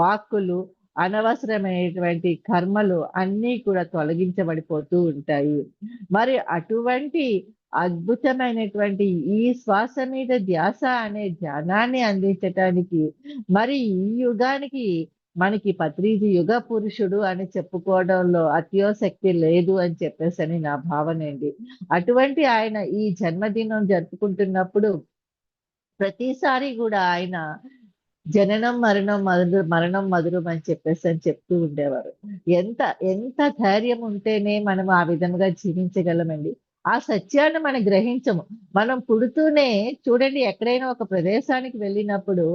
వాక్కులు, అనవసరమైనటువంటి కర్మలు అన్నీ కూడా తొలగించబడిపోతూ ఉంటాయి. మరి అటువంటి అద్భుతమైనటువంటి ఈ శ్వాస మీద ధ్యాస అనే ధ్యానాన్ని అందించటానికి మరి ఈ యుగానికి మనకి పత్రిజీ యుగ పురుషుడు అని చెప్పుకోవడంలో అత్యోశక్తి లేదు అని చెప్పేసి నా భావన అండి. అటువంటి ఆయన ఈ జన్మదినం జరుపుకుంటున్నప్పుడు ప్రతిసారి కూడా ఆయన జననం మరణం మధురం అని చెప్తూ ఉండేవారు. ఎంత ఎంత ధైర్యం ఉంటేనే మనం ఆ విధంగా జీవించగలమండి. ఆ సత్యాన్ని మనం గ్రహించము. మనం పుడుతూనే చూడండి, ఎక్కడైనా ఒక ప్రదేశానికి వెళ్ళినప్పుడు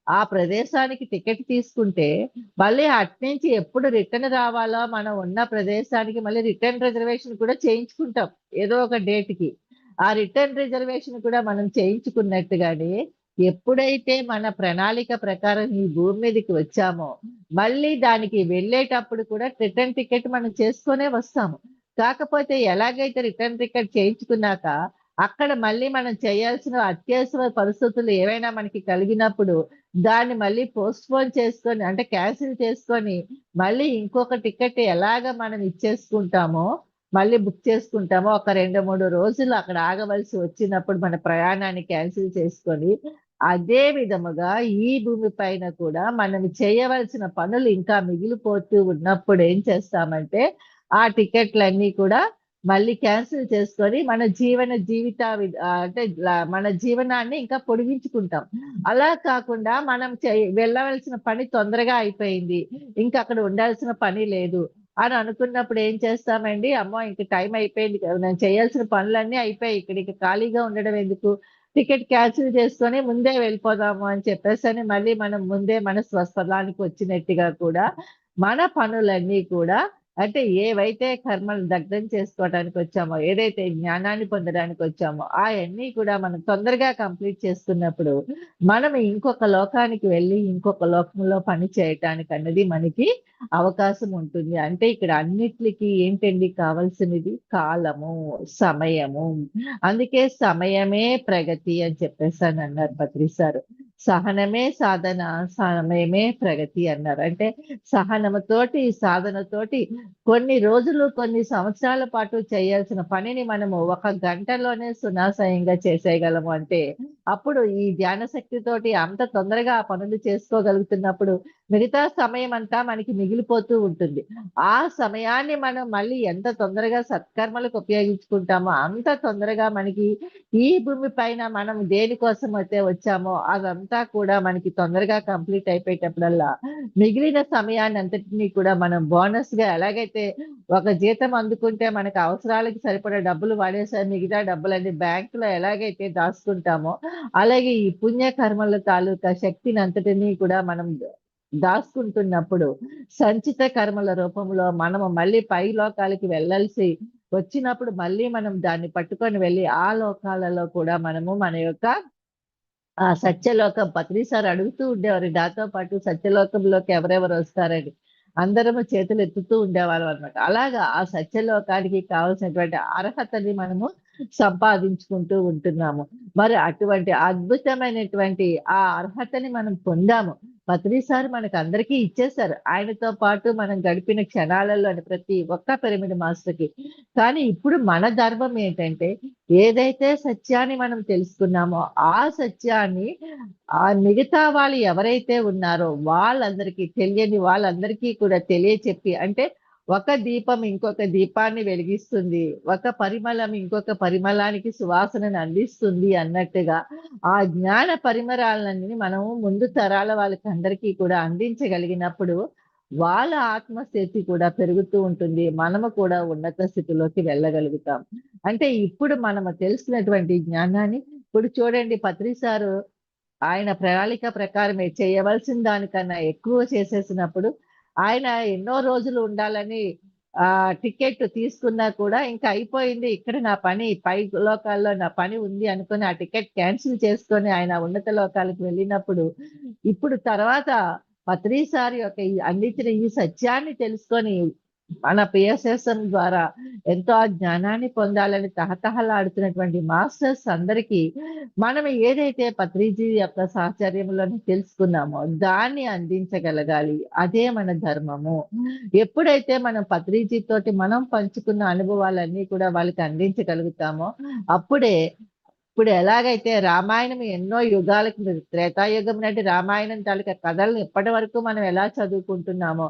ఆ ప్రదేశానికి టికెట్ తీసుకుంటే మళ్ళీ అట్నుంచి ఎప్పుడు రిటర్న్ రావాలో మనం ఉన్న ప్రదేశానికి మళ్ళీ రిటర్న్ రిజర్వేషన్ కూడా చేయించుకుంటాం ఏదో ఒక డేట్‌కి. ఆ రిటర్న్ రిజర్వేషన్ కూడా మనం చేయించుకున్నట్టుగానే ఎప్పుడైతే మన ప్రణాళిక ప్రకారం ఈ భూమి మీదకి వచ్చామో, మళ్ళీ దానికి వెళ్ళేటప్పుడు కూడా రిటర్న్ టికెట్ మనం చేసుకొనే వస్తాము. కాకపోతే ఎలాగైతే రిటర్న్ టికెట్ చేయించుకున్నాక, అక్కడ మళ్ళీ మనం చేయాల్సిన అత్యవసర పరిస్థితులు ఏవైనా మనకి కలిగినప్పుడు, దాన్ని మళ్ళీ పోస్ట్‌పోన్ చేసుకొని అంటే క్యాన్సిల్ చేసుకొని, మళ్ళీ ఇంకొక టికెట్ ఎలాగ మనం ఇచ్చేసుకుంటామో, మళ్ళీ బుక్ చేసుకుంటామో, ఒక 2, 3 రోజులు అక్కడ ఆగవలసి వచ్చినప్పుడు మన ప్రయాణాన్ని క్యాన్సిల్ చేసుకొని, అదే విధముగా ఈ భూమి పైన కూడా మనం చేయవలసిన పనులు ఇంకా మిగిలిపోతూ ఉన్నప్పుడు ఏం చేస్తామంటే, ఆ టికెట్‌లన్నీ కూడా మళ్ళీ క్యాన్సిల్ చేసుకొని మన అంటే మన జీవనాన్ని ఇంకా పొడిగించుకుంటాం. అలా కాకుండా మనం వెళ్ళవలసిన పని తొందరగా అయిపోయింది. ఇంక అక్కడ ఉండాల్సిన పని లేదు అని అనుకున్నప్పుడు ఏం చేస్తామండి, అమ్మో! ఇంక టైం అయిపోయింది కదా! నేను చేయాల్సిన పనులన్నీ అయిపోయాయి. ఇక్కడ ఇక ఖాళీగా ఉండడం ఎందుకు? టికెట్ క్యాన్సిల్ చేసుకొని ముందే వెళ్ళిపోదాము అని చెప్పేసని మళ్ళీ మనం ముందే మన స్వస్థలానికి వచ్చినట్టుగా కూడా మన పనులన్నీ కూడా అంటే ఏవైతే కర్మలు దగ్ధం చేసుకోవడానికి వచ్చామో, ఏదైతే జ్ఞానాన్ని పొందడానికి వచ్చామో, అయన్నీ కూడా మనం తొందరగా కంప్లీట్ చేసుకున్నప్పుడు, మనం ఇంకొక లోకానికి వెళ్ళి, ఇంకొక లోకంలో పని చేయటానికన్నది మనకి అవకాశం ఉంటుంది. అంటే ఇక్కడ అన్నిట్లికి ఏంటండి కావాల్సినది? కాలము, సమయము. అందుకే సమయమే ప్రగతి అని చెప్పేసనన్నారు పత్రి సారు. సహనమే సాధన, సమయమే ప్రగతి అన్నారు. అంటే సహనముతోటి, సాధనతోటి కొన్ని రోజులు, కొన్ని సంవత్సరాల పాటు చేయాల్సిన పనిని మనము ఒక గంటలోనే సునాశయంగా చేసేయగలము అంటే, అప్పుడు ఈ ధ్యాన శక్తితోటి అంత తొందరగా ఆ పనులు చేసుకోగలుగుతున్నప్పుడు, మిగతా సమయమంతా మనకి మిగిలిపోతూ ఉంటుంది. ఆ సమయాన్ని మనం మళ్ళీ ఎంత తొందరగా సత్కర్మలకు ఉపయోగించుకుంటామో, అంత తొందరగా మనకి ఈ భూమి పైన మనం దేనికోసమైతే వచ్చామో, అదంతా కూడా మనకి తొందరగా కంప్లీట్ అయిపోయేటప్పుడల్లా, మిగిలిన సమయాన్ని అంతటిని కూడా మనం బోనస్‌గా ఎలాగైతే ఒక జీతం అందుకుంటే మనకు అవసరాలకి సరిపడా డబ్బులు వాడేసి మిగతా డబ్బులన్నీ బ్యాంక్‌లో ఎలాగైతే దాచుకుంటామో, అలాగే ఈ పుణ్య కర్మల తాలూకా శక్తిని అంతటిని కూడా మనం దాచుకుంటున్నప్పుడు, సంచిత కర్మల రూపంలో మనము మళ్ళీ పై లోకాలకి వెళ్ళాల్సి వచ్చినప్పుడు మళ్ళీ మనం దాన్ని పట్టుకొని వెళ్ళి ఆ లోకాలలో కూడా మనము మన యొక్క ఆ సత్యలోకం పత్రి సార్ అడుగుతూ ఉండేవారు. నాతో పాటు సత్యలోకంలోకి ఎవరెవరు వస్తారని. అందరము చేతులు ఎత్తుతూ ఉండేవాళ్ళం అన్నమాట. అలాగా ఆ సత్యలోకానికి కావాల్సినటువంటి అర్హతని మనము సంపాదించుకుంటూ ఉంటున్నాము. మరి అటువంటి అద్భుతమైనటువంటి ఆ అర్హతని మనం పొందాము. పత్రి సార్ మనకందరికీ ఇచ్చేశారు. ఆయనతో పాటు మనం గడిపిన క్షణాలలోని ప్రతి ఒక్క పిరమిడ్ మాస్టర్‌కి. కానీ ఇప్పుడు మన ధర్మం ఏంటంటే, ఏదైతే సత్యాన్ని మనం తెలుసుకున్నామో, ఆ సత్యాన్ని మిగతా వాళ్ళు ఎవరైతే ఉన్నారో వాళ్ళందరికీ తెలియని వాళ్ళందరికీ కూడా తెలియచెప్పి అంటే ఒక దీపం ఇంకొక దీపాన్ని వెలిగిస్తుంది. ఒక పరిమళం ఇంకొక పరిమళానికి సువాసనను అందిస్తుంది అన్నట్టుగా, ఆ జ్ఞాన పరిమళాలన్నీ మనము ముందు తరాల వాళ్ళకందరికీ కూడా అందించగలిగినప్పుడు, వాళ్ళ ఆత్మస్థితి కూడా పెరుగుతూ ఉంటుంది. మనము కూడా ఉన్నత స్థితిలోకి వెళ్ళగలుగుతాం. అంటే ఇప్పుడు మనము తెలుసుకున్నటువంటి జ్ఞానాన్ని ఇప్పుడు చూడండి పత్రి సారు ఆయన ప్రణాళిక ప్రకారమే చేయవలసిన దానికన్నా ఎక్కువ చేసేసినప్పుడు, ఆయన ఎన్నో రోజులు ఉండాలని టికెట్ తీసుకున్నా కూడా ఇంక అయిపోయింది. ఇక్కడ నా పని పై లోకాల్లో నా పని ఉంది అనుకోని ఆ టికెట్ క్యాన్సిల్ చేసుకొని ఆయన ఉన్నత లోకాలకు వెళ్ళినప్పుడు, ఇప్పుడు తర్వాత పత్రి సార్ యొక్క ఈ అందించిన ఈ సత్యాన్ని తెలుసుకొని మన పిఎస్ఎస్ఎం ద్వారా ఎంతో ఆ జ్ఞానాన్ని పొందాలని తహతహలాడుతున్నటువంటి మాస్టర్స్ అందరికీ మనం ఏదైతే పత్రిజీ యొక్క సాహచర్యంలోని తెలుసుకున్నామో దాన్ని అందించగలగాలి. అదే మన ధర్మము. ఎప్పుడైతే మనం పత్రిజీ తోటి మనం పంచుకున్న అనుభవాలన్నీ కూడా వాళ్ళకి అందించగలుగుతామో అప్పుడే ఇప్పుడు ఎలాగైతే రామాయణం ఎన్నో యుగాల క్రితం త్రేతాయుగం నాటి రామాయణం తాలూకా కథల్ని ఇప్పటి వరకు మనం ఎలా చదువుకుంటున్నామో,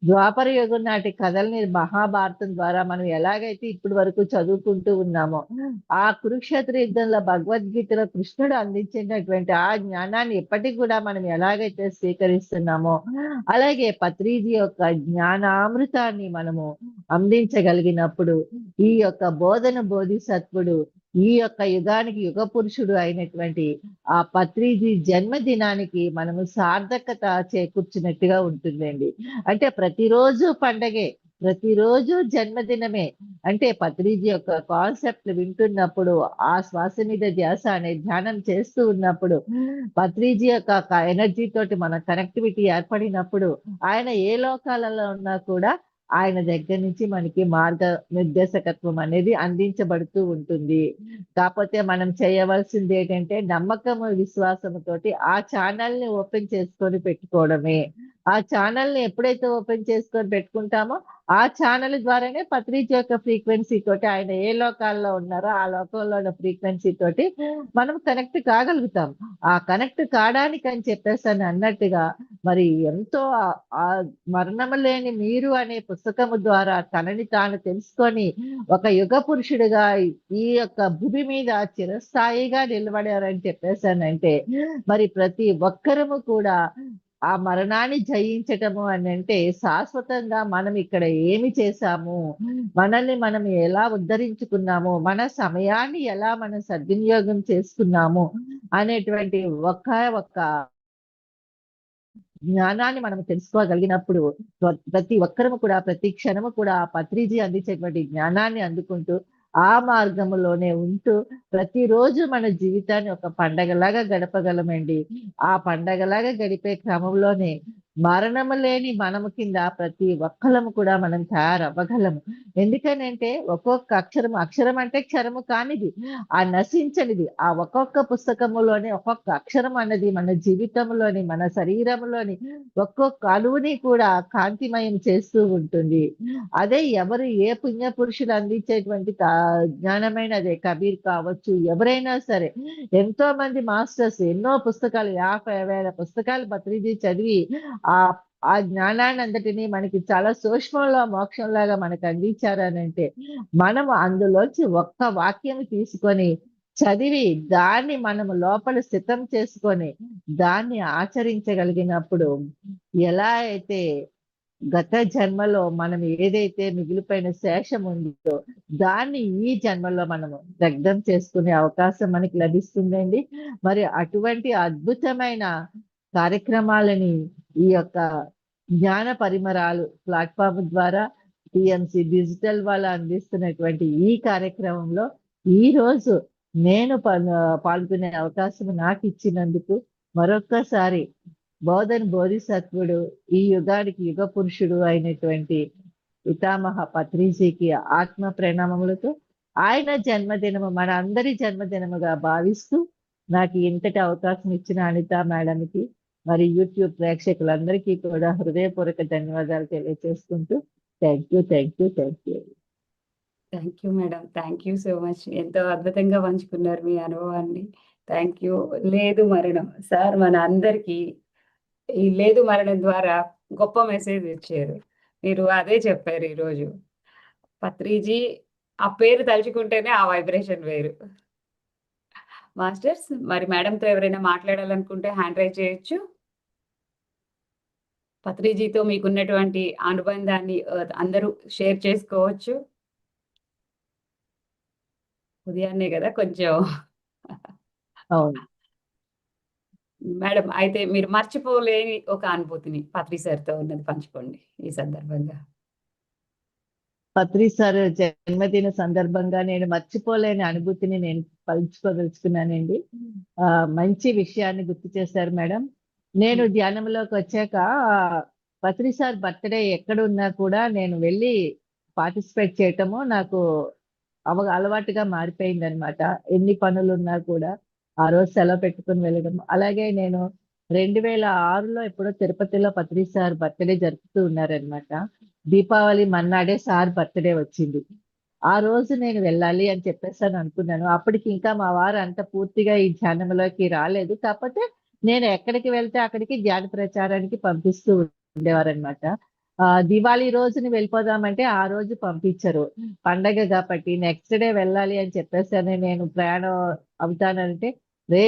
ద్వాపర యుగం నాటి కథల్ని మహాభారతం ద్వారా మనం ఎలాగైతే ఇప్పటి వరకు చదువుకుంటూ ఉన్నామో, ఆ కురుక్షేత్ర యుద్ధంలో భగవద్గీతలో కృష్ణుడు అందించినటువంటి ఆ జ్ఞానాన్ని ఇప్పటికి కూడా మనం ఎలాగైతే స్వీకరిస్తున్నామో, అలాగే పత్రిజీ యొక్క జ్ఞానామృతాన్ని మనము అందించగలిగినప్పుడు ఈ యొక్క బోధన బోధిసత్వుడు ఈ యొక్క యుగానికి యుగ పురుషుడు అయినటువంటి ఆ పత్రిజీ జన్మదినానికి మనము సార్థకత చేకూర్చినట్టుగా ఉంటుందండి. అంటే ప్రతిరోజు పండగే, ప్రతిరోజు జన్మదినమే. అంటే పత్రిజీ యొక్క కాన్సెప్ట్ వింటున్నప్పుడు, ఆ శ్వాస మీద ధ్యాస అనే ధ్యానం చేస్తూ ఉన్నప్పుడు, పత్రిజీ యొక్క ఎనర్జీ తోటి మన కనెక్టివిటీ ఏర్పడినప్పుడు, ఆయన ఏ లోకాలలో ఉన్నా కూడా ఆయన దగ్గర నుంచి మనకి మార్గ నిర్దేశకత్వం అనేది అందించబడుతూ ఉంటుంది. కాకపోతే మనం చేయవలసింది ఏంటంటే నమ్మకము, విశ్వాసముతోటి ఆ ఛానల్‌ని ఓపెన్ చేసుకొని పెట్టుకోవడమే. ఆ ఛానల్‌ని ఎప్పుడైతే ఓపెన్ చేసుకొని పెట్టుకుంటామో, ఆ ఛానల్ ద్వారానే పత్రిజీ యొక్క ఫ్రీక్వెన్సీ తోటి ఆయన ఏ లోకాల్లో ఉన్నారో ఆ లోకంలో ఉన్న ఫ్రీక్వెన్సీ తోటి మనం కనెక్ట్ కాగలుగుతాం. ఆ కనెక్ట్ కాడానికని చెప్పేసని అన్నట్టుగా మరి ఎంతో మరణము లేని మీరు అనే పుస్తకము ద్వారా తనని తాను తెలుసుకొని ఒక యుగ పురుషుడిగా ఈ యొక్క భూమి మీద చిరస్థాయిగా నిలబడారని చెప్పేసానంటే మరి ప్రతి ఒక్కరము కూడా ఆ మరణాన్ని జయించటము అనంటే శాశ్వతంగా మనం ఇక్కడ ఏమి చేశాము, మనల్ని మనం ఎలా ఉద్ధరించుకున్నాము, మన సమయాన్ని ఎలా మనం సద్వినియోగం చేసుకున్నాము అనేటువంటి ఒక్క జ్ఞానాన్ని మనం తెలుసుకోగలిగినప్పుడు ప్రతి ఒక్కరము కూడా ప్రతి క్షణము కూడా ఆ పత్రిజీ అందించేటువంటి జ్ఞానాన్ని అందుకుంటూ ఆ మార్గములోనే ఉంటూ ప్రతిరోజు మన జీవితాన్ని ఒక పండగలాగా గడపగలమండి. ఆ పండగలాగా గడిపే క్రమంలోనే మరణము లేని మనము కింద ప్రతి ఒక్కళ్ళము కూడా మనం తయారవ్వగలము. ఎందుకనంటే ఒక్కొక్క అక్షరం, అక్షరం అంటే క్షరము కానిది, ఆ నశించనిది. ఆ ఒక్కొక్క పుస్తకములోనే ఒక్కొక్క అక్షరం అన్నది మన జీవితంలోని, మన శరీరంలోని ఒక్కొక్క అణువుని కూడా కాంతిమయం చేస్తూ ఉంటుంది. అదే ఎవరు ఏ పుణ్య పురుషులు అందించేటువంటి జ్ఞానమైనదే కబీర్ కావచ్చు, ఎవరైనా సరే. ఎంతో మంది మాస్టర్స్ ఎన్నో పుస్తకాలు 50,000 పుస్తకాలు పత్రిజీ చదివి ఆ ఆ జ్ఞానాన్ని అంతటిని మనకి చాలా సూక్ష్మంలో మోక్షంలాగా మనకు అందించారనంటే, మనము అందులోంచి ఒక్క వాక్యం తీసుకొని చదివి దాన్ని మనము లోపల స్థితం చేసుకొని దాన్ని ఆచరించగలిగినప్పుడు ఎలా అయితే గత జన్మలో మనం ఏదైతే మిగిలిపోయిన శేషం ఉందో దాన్ని ఈ జన్మలో మనము దగ్ధం చేసుకునే అవకాశం మనకి లభిస్తుందండి. మరి అటువంటి అద్భుతమైన కార్యక్రమాలని ఈ యొక్క జ్ఞాన పరిమరాలు ప్లాట్‌ఫార్మ్ ద్వారా టీఎంసీ డిజిటల్ వాళ్ళు అందిస్తున్నటువంటి ఈ కార్యక్రమంలో ఈరోజు నేను పాల్గొనే అవకాశం నాకు ఇచ్చినందుకు మరొక్కసారి బోధన్ బోధిసత్వుడు ఈ యుగానికి యుగ పురుషుడు అయినటువంటి పితామహ పత్రిజీకి ఆత్మ ప్రణామములతో ఆయన జన్మదినము మన అందరి జన్మదినముగా భావిస్తూ నాకు ఇంతటి అవకాశం ఇచ్చిన అనిత మేడంకి మరి యూట్యూబ్ ప్రేక్షకులందరికీ కూడా హృదయపూర్వక ధన్యవాదాలు తెలియజేసుకుంటూ thank you thank you madam. Thank you so much. ఎంతో అద్భుతంగా పంచుకున్నారు మీ అనుభవాన్ని. Thank you. లేదు మరణం సార్ మన అందరికీ ఈ లేదు మరణం ద్వారా గొప్ప మెసేజ్ ఇచ్చారు. మీరు అదే చెప్పారు ఈరోజు. పత్రిజీ ఆ పేరు తలుచుకుంటేనే ఆ వైబ్రేషన్ వేరు. మాస్టర్స్ మరి మేడంతో ఎవరైనా మాట్లాడాలనుకుంటే హ్యాండ్ రైజ్ చేయొచ్చు. పత్రిజీతో మీకున్నటువంటి అనుబంధాన్ని అందరూ షేర్ చేసుకోవచ్చు. ఉదయాన్నే కదా కొంచెం అవును. మేడం అయితే మీరు మర్చిపోలేని ఒక అనుభూతిని పత్రి సార్‌తో ఉన్నది పంచుకోండి ఈ సందర్భంగా. పత్రి సార్ జన్మదిన సందర్భంగా నేను మర్చిపోలేని అనుభూతిని నేను పంచుకోదలుచుకున్నానండి. మంచి విషయాన్ని గుర్తు చేశారు మేడం. నేను ధ్యానంలోకి వచ్చాక పత్రి సార్ బర్త్డే ఎక్కడున్నా కూడా నేను వెళ్ళి పార్టిసిపేట్ చేయటము నాకు అలవాటుగా మారిపోయింది అనమాట. ఎన్ని పనులున్నా కూడా ఆ రోజు సెలవు పెట్టుకుని వెళ్ళడం. అలాగే నేను 2006లో ఎప్పుడో తిరుపతిలో పత్రి సార్ బర్త్డే జరుపుతూ ఉన్నారనమాట. దీపావళి మన్నాడే సార్ బర్త్డే వచ్చింది. ఆ రోజు నేను వెళ్ళాలి అని చెప్పేసి అనుకున్నాను. అప్పటికి ఇంకా మా వారు అంత పూర్తిగా ఈ ధ్యానంలోకి రాలేదు. కాకపోతే నేను ఎక్కడికి వెళ్తే అక్కడికి ధ్యాన ప్రచారానికి పంపిస్తూ ఉండేవారనమాట. దివాళీ రోజున వెళ్ళిపోదామంటే ఆ రోజు పంపించరు. పండగ కాబట్టి నెక్స్ట్ డే వెళ్ళాలి అని చెప్పేసని నేను ప్రయాణం అవుతానంటే,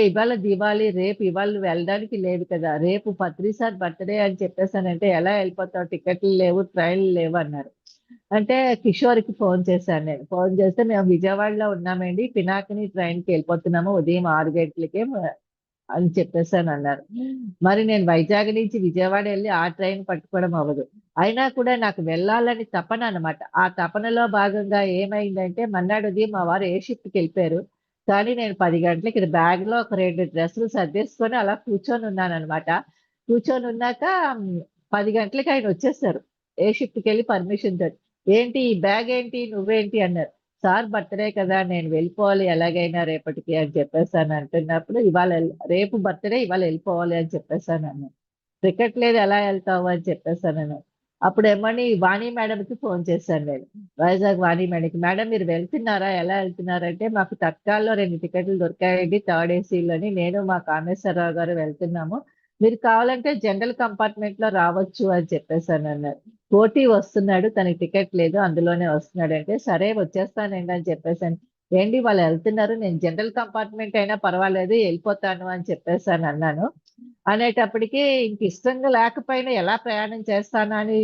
ఇవాళ దివాళీ, రేపు ఇవాళ నువ్వు వెళ్ళడానికి లేదు కదా! రేపు పత్రి సార్ బర్త్‌డే అని చెప్పేసానంటే ఎలా వెళ్ళిపోతావు? టికెట్లు లేవు, ట్రైన్‌లు లేవు అన్నారు. అంటే కిషోర్‌కి ఫోన్ చేశాను నేను. ఫోన్ చేస్తే మేము విజయవాడలో ఉన్నామండి. పినాకిని ట్రైన్‌కి వెళ్ళిపోతున్నాము. ఉదయం 6 గంటలకే అని చెప్పేసానన్నారు. మరి నేను వైజాగ్ నుంచి విజయవాడ ఎళ్లి ఆ ట్రైన్ పట్టుకోవడం అవ్వదు. అయినా కూడా నాకు వెళ్ళాలని తపన అన్నమాట. ఆ తపనలో భాగంగా ఏమైందంటే మర్నాడు ఉదయం మా వారు ఏ షిఫ్ట్‌కెళ్ళిపోయారు. కానీ నేను 10 గంటలకి బ్యాగ్‌లో ఒక 2 డ్రెస్సులు సర్దేసుకొని అలా కూర్చొనున్నానన్నమాట. కూర్చొనున్నాక 10 గంటలకి ఆయన వచ్చేసారు. ఏ షిఫ్ట్‌కెళ్ళి పర్మిషన్ తోటి. "ఏంటి ఈ బ్యాగ్ ఏంటి? నువ్వేంటి?" అన్నారు. సార్ బర్త్‌డే కదా! నేను వెళ్ళిపోవాలి ఎలాగైనా రేపటికి అని చెప్పేసని అంటున్నప్పుడు, రేపు బర్త్‌డే ఇవాళ వెళ్ళిపోవాలి అని చెప్పేసానన్నాను. టికెట్ లేదు ఎలా వెళ్తావు అని చెప్పేసానన్నాను. అప్పుడేమని వాణి మేడంకి ఫోన్ చేశాను నేను. వైజాగ్ వాణి మేడంకి. మేడం మీరు వెళ్తున్నారా? ఎలా వెళ్తున్నారంటే, మాకు తత్కాల్‌లో 2 టికెట్లు దొరికాయండి థర్డ్ ఏసీలోని. నేను మా కామేశ్వరరావు గారు వెళ్తున్నాము. మీరు కావాలంటే జనరల్ కంపార్ట్మెంట్‌లో రావచ్చు అని చెప్పేసనన్నారు. కోటి వస్తున్నాడు. తనకి టికెట్ లేదు. అందులోనే వస్తున్నాడంటే, సరే వచ్చేస్తానండి అని చెప్పేసాను. ఏండి వాళ్ళు ఎళ్తున్నారు. నేను జనరల్ కంపార్ట్మెంట్ అయినా పర్వాలేదు ఎళ్ళిపోతాను అని చెప్పేసనన్నాను. అనేటప్పటికి ఇంక ఇష్టంగా లేకపోయినా ఎలా ప్రయాణం చేస్తానా అని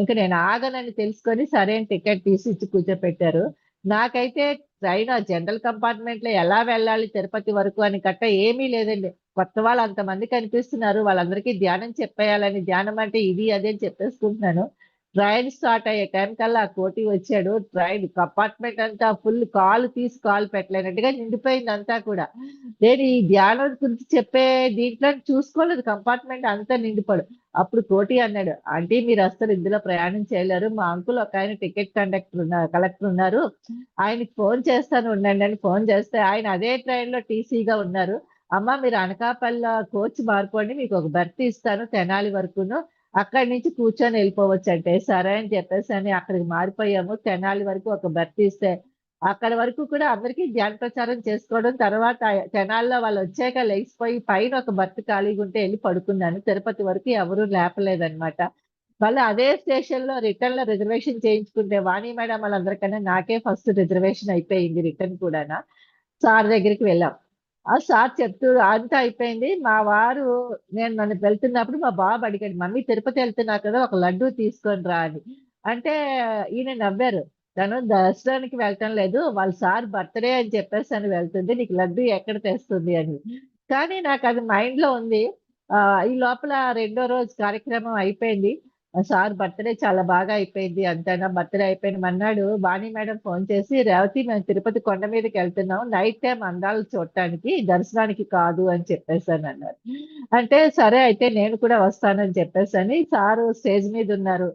ఇంక నేను ఆగనని తెలుసుకొని సరే అని టికెట్ తీసి ఇచ్చి కూర్చోపెట్టారు. నాకైతే ట్రైన్ ఆ జనరల్ కంపార్ట్మెంట్‌లో ఎలా వెళ్ళాలి తిరుపతి వరకు అని ఏమీ లేదండి. కొత్త వాళ్ళు అంతమంది కనిపిస్తున్నారు. వాళ్ళందరికీ ధ్యానం చెప్పేయాలని, ధ్యానం అంటే ఇది, అది అని చెప్పేసుకుంటున్నాను. ట్రైన్ స్టార్ట్ అయ్యే టైం కల్లా ఆ కోటి వచ్చాడు. ట్రైన్ కంపార్ట్మెంట్ అంతా ఫుల్ కాలు తీసి కాలు పెట్టలేనట్టుగా నిండిపోయిందంతా కూడా. నేను ఈ ధ్యానం గురించి చెప్పే దీంట్లో చూసుకోలేదు కంపార్ట్మెంట్ అంతా నిండిపోడు. అప్పుడు కోటి అన్నాడు, "ఆంటీ మీరస్సలు ఇందులో ప్రయాణం చేయలేరు. మా అంకుల్ ఒకాయన కలెక్టర్ ఉన్నారు. ఆయనకి ఫోన్ చేస్తాను ఉండండి" అని ఫోన్ చేస్తే ఆయన అదే ట్రైన్‌లో టీసీగా ఉన్నారు. "అమ్మ మీరు అనకాపల్లిలో కోచ్ మారిపోండి. మీకొక బెర్త్ ఇస్తాను తెనాలి వరకును. అక్కడి నుంచి కూర్చొని వెళ్ళిపోవచ్చంటే, సరే అని చెప్పేసని అక్కడికి మారిపోయాము. తెనాలి వరకు ఒక బెర్త్ ఇస్తే, అక్కడి వరకు కూడా అందరికీ ధ్యాన ప్రచారం చేసుకోవడం. తర్వాత తెనాలిలో వాళ్ళొచ్చాక లెగిసిపోయి పైన ఒక బెర్త్ ఖాళీగుంటే ఎళ్లి పడుకున్నాను. తిరుపతి వరకు ఎవరు లేపలేదనమాట. మళ్ళీ అదే స్టేషన్‌లో రిటర్న్‌లో రిజర్వేషన్ చేయించుకుంటే వాణి మేడం వాళ్ళందరికన్నా నాకే ఫస్ట్ రిజర్వేషన్ అయిపోయింది రిటర్న్ కూడాన. సార్ దగ్గరికి వెళ్ళాం. ఆ సార్ చెప్తూ అంతా అయిపోయింది. మా వారు నన్ను వెళ్తున్నప్పుడు మా బాబు అడిగాడు, "మమ్మీ తిరుపతి వెళ్తున్నావు కదా! ఒక లడ్డూ తీసుకొని రా" అని. అంటే ఈయన నవ్వారు. "తను దర్శనానికి వెళ్ళటం లేదు. వాళ్ళ సార్ బర్త్‌డే అని చెప్పేసని వెళ్తుంది. నీకు లడ్డూ ఎక్కడ తెస్తుంది" అని. కానీ నాకది మైండ్‌లో ఉంది. ఈ లోపల రెండో రోజు కార్యక్రమం అయిపోయింది. సార్ బర్త్‌డే చాలా బాగా అయిపోయింది అంతాను. బర్త్‌డే అయిపోయిన మర్నాడు వాణి మేడం ఫోన్ చేసి, "రేవతి మేము తిరుపతి కొండ మీదకెళ్తున్నాం. నైట్ టైమ్ అందాలు చూడటానికి, దర్శనానికి కాదు" అని చెప్పేసనన్నారు. అంటే సరే అయితే నేను కూడా వస్తానని చెప్పేసని సారు స్టేజ్ మీదున్నారు.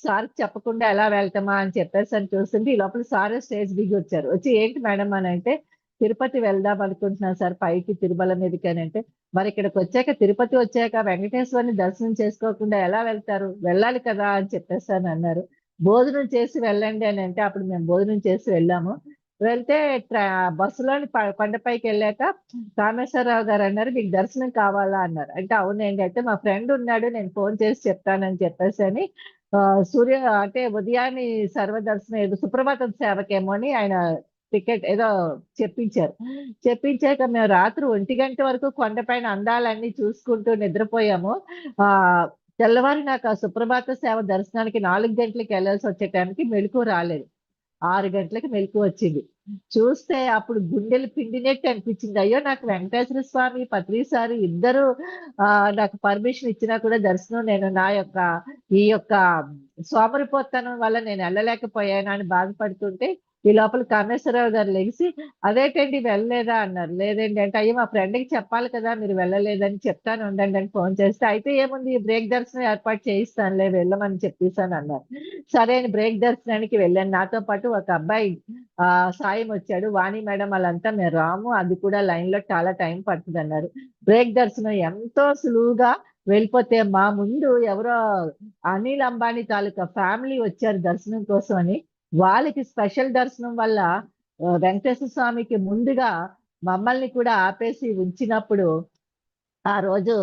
సార్‌కి చెప్పకుండా ఎలా వెళ్తామా అని చెప్పేసని చూస్తుంటే, ఈ లోపల సారే స్టేజ్ దిగొచ్చారు. వచ్చి "ఏంటి మేడం" అనంటే, "తిరుపతి వెళ్దాం అనుకుంటున్నాను సార్ పైకి తిరుమల మీదకి" అనంటే, "మరిక్కడికొచ్చాక తిరుపతి వచ్చాక వెంకటేశ్వరుని దర్శనం చేసుకోకుండా ఎలా వెళ్తారు? వెళ్ళాలి కదా!" అని చెప్పేసనన్నారు. "భోజనం చేసి వెళ్ళండి" అనంటే, అప్పుడు మేము భోజనం చేసి వెళ్ళాము. వెళ్తే బస్సులోని కొండపైకెళ్ళాక కామేశ్వరరావు గారన్నారు, "మీకు దర్శనం కావాలా?" అన్నారు. అంటే అవునండి. అయితే మా ఫ్రెండ్ ఉన్నాడు నేను ఫోన్ చేసి చెప్తానని చెప్పేసని అంటే ఉదయాన్నే సర్వదర్శనం ఏదో సుప్రభాతం సేవకేమో అని ఆయన టికెట్ ఏదో చెప్పించారు. చెప్పించాక మేము రాత్రి 1 వరకు కొండపైన అందాలన్నీ చూసుకుంటూ నిద్రపోయాము. తెల్లవారి నాకు ఆ సుప్రభాత సేవ దర్శనానికి 4 గంటలకి ఎళ్ళాల్సొచ్చే టైంకి మెలుకువ రాలేదు. 6 గంటలకి మెలుకువొచ్చింది. చూస్తే అప్పుడు గుండెలు పిండినట్టు అనిపించింది. అయ్యో! నాకు వెంకటేశ్వర స్వామి, పత్రి సారు ఇద్దరు నాకు పర్మిషన్ ఇచ్చినా కూడా దర్శనం నేను ఈ యొక్క సోమరిపోతనం వల్ల నేను ఎళ్ళలేకపోయాను అని బాధపడుతుంటే, ఈ లోపల కామేశ్వరరావు గారు లెగిసి అదేంటండి వెళ్ళలేదా అన్నారు. లేదండి అంటే, అయ్యో మా ఫ్రెండ్కి చెప్పాలి కదా మీరు వెళ్ళలేదని, చెప్తాను ఉండండి అని ఫోన్ చేస్తే, అయితే ఏముంది బ్రేక్ దర్శనం ఏర్పాటు చేయిస్తానులే వెళ్ళమని చెప్పేసాను అన్నారు. సరే అని బ్రేక్ దర్శనానికి వెళ్ళాను. నాతో పాటు ఒక అబ్బాయి సాయం వచ్చాడు. వాణి మేడం వాళ్ళంతా మేము రాము, అది కూడా లైన్ లో చాలా టైం పడుతుంది అన్నారు. బ్రేక్ దర్శనం ఎంతో సులువుగా వెళ్ళిపోతే మా ముందు ఎవరో అనిల్ అంబానీ తాలూకా ఫ్యామిలీ వచ్చారు దర్శనం కోసం అని. వాళ్ళకి స్పెషల్ దర్శనం వల్ల వెంకటేశ్వర స్వామికి ముందుగా మమ్మల్ని కూడా ఆపేసి ఉంచినప్పుడు ఆ రోజు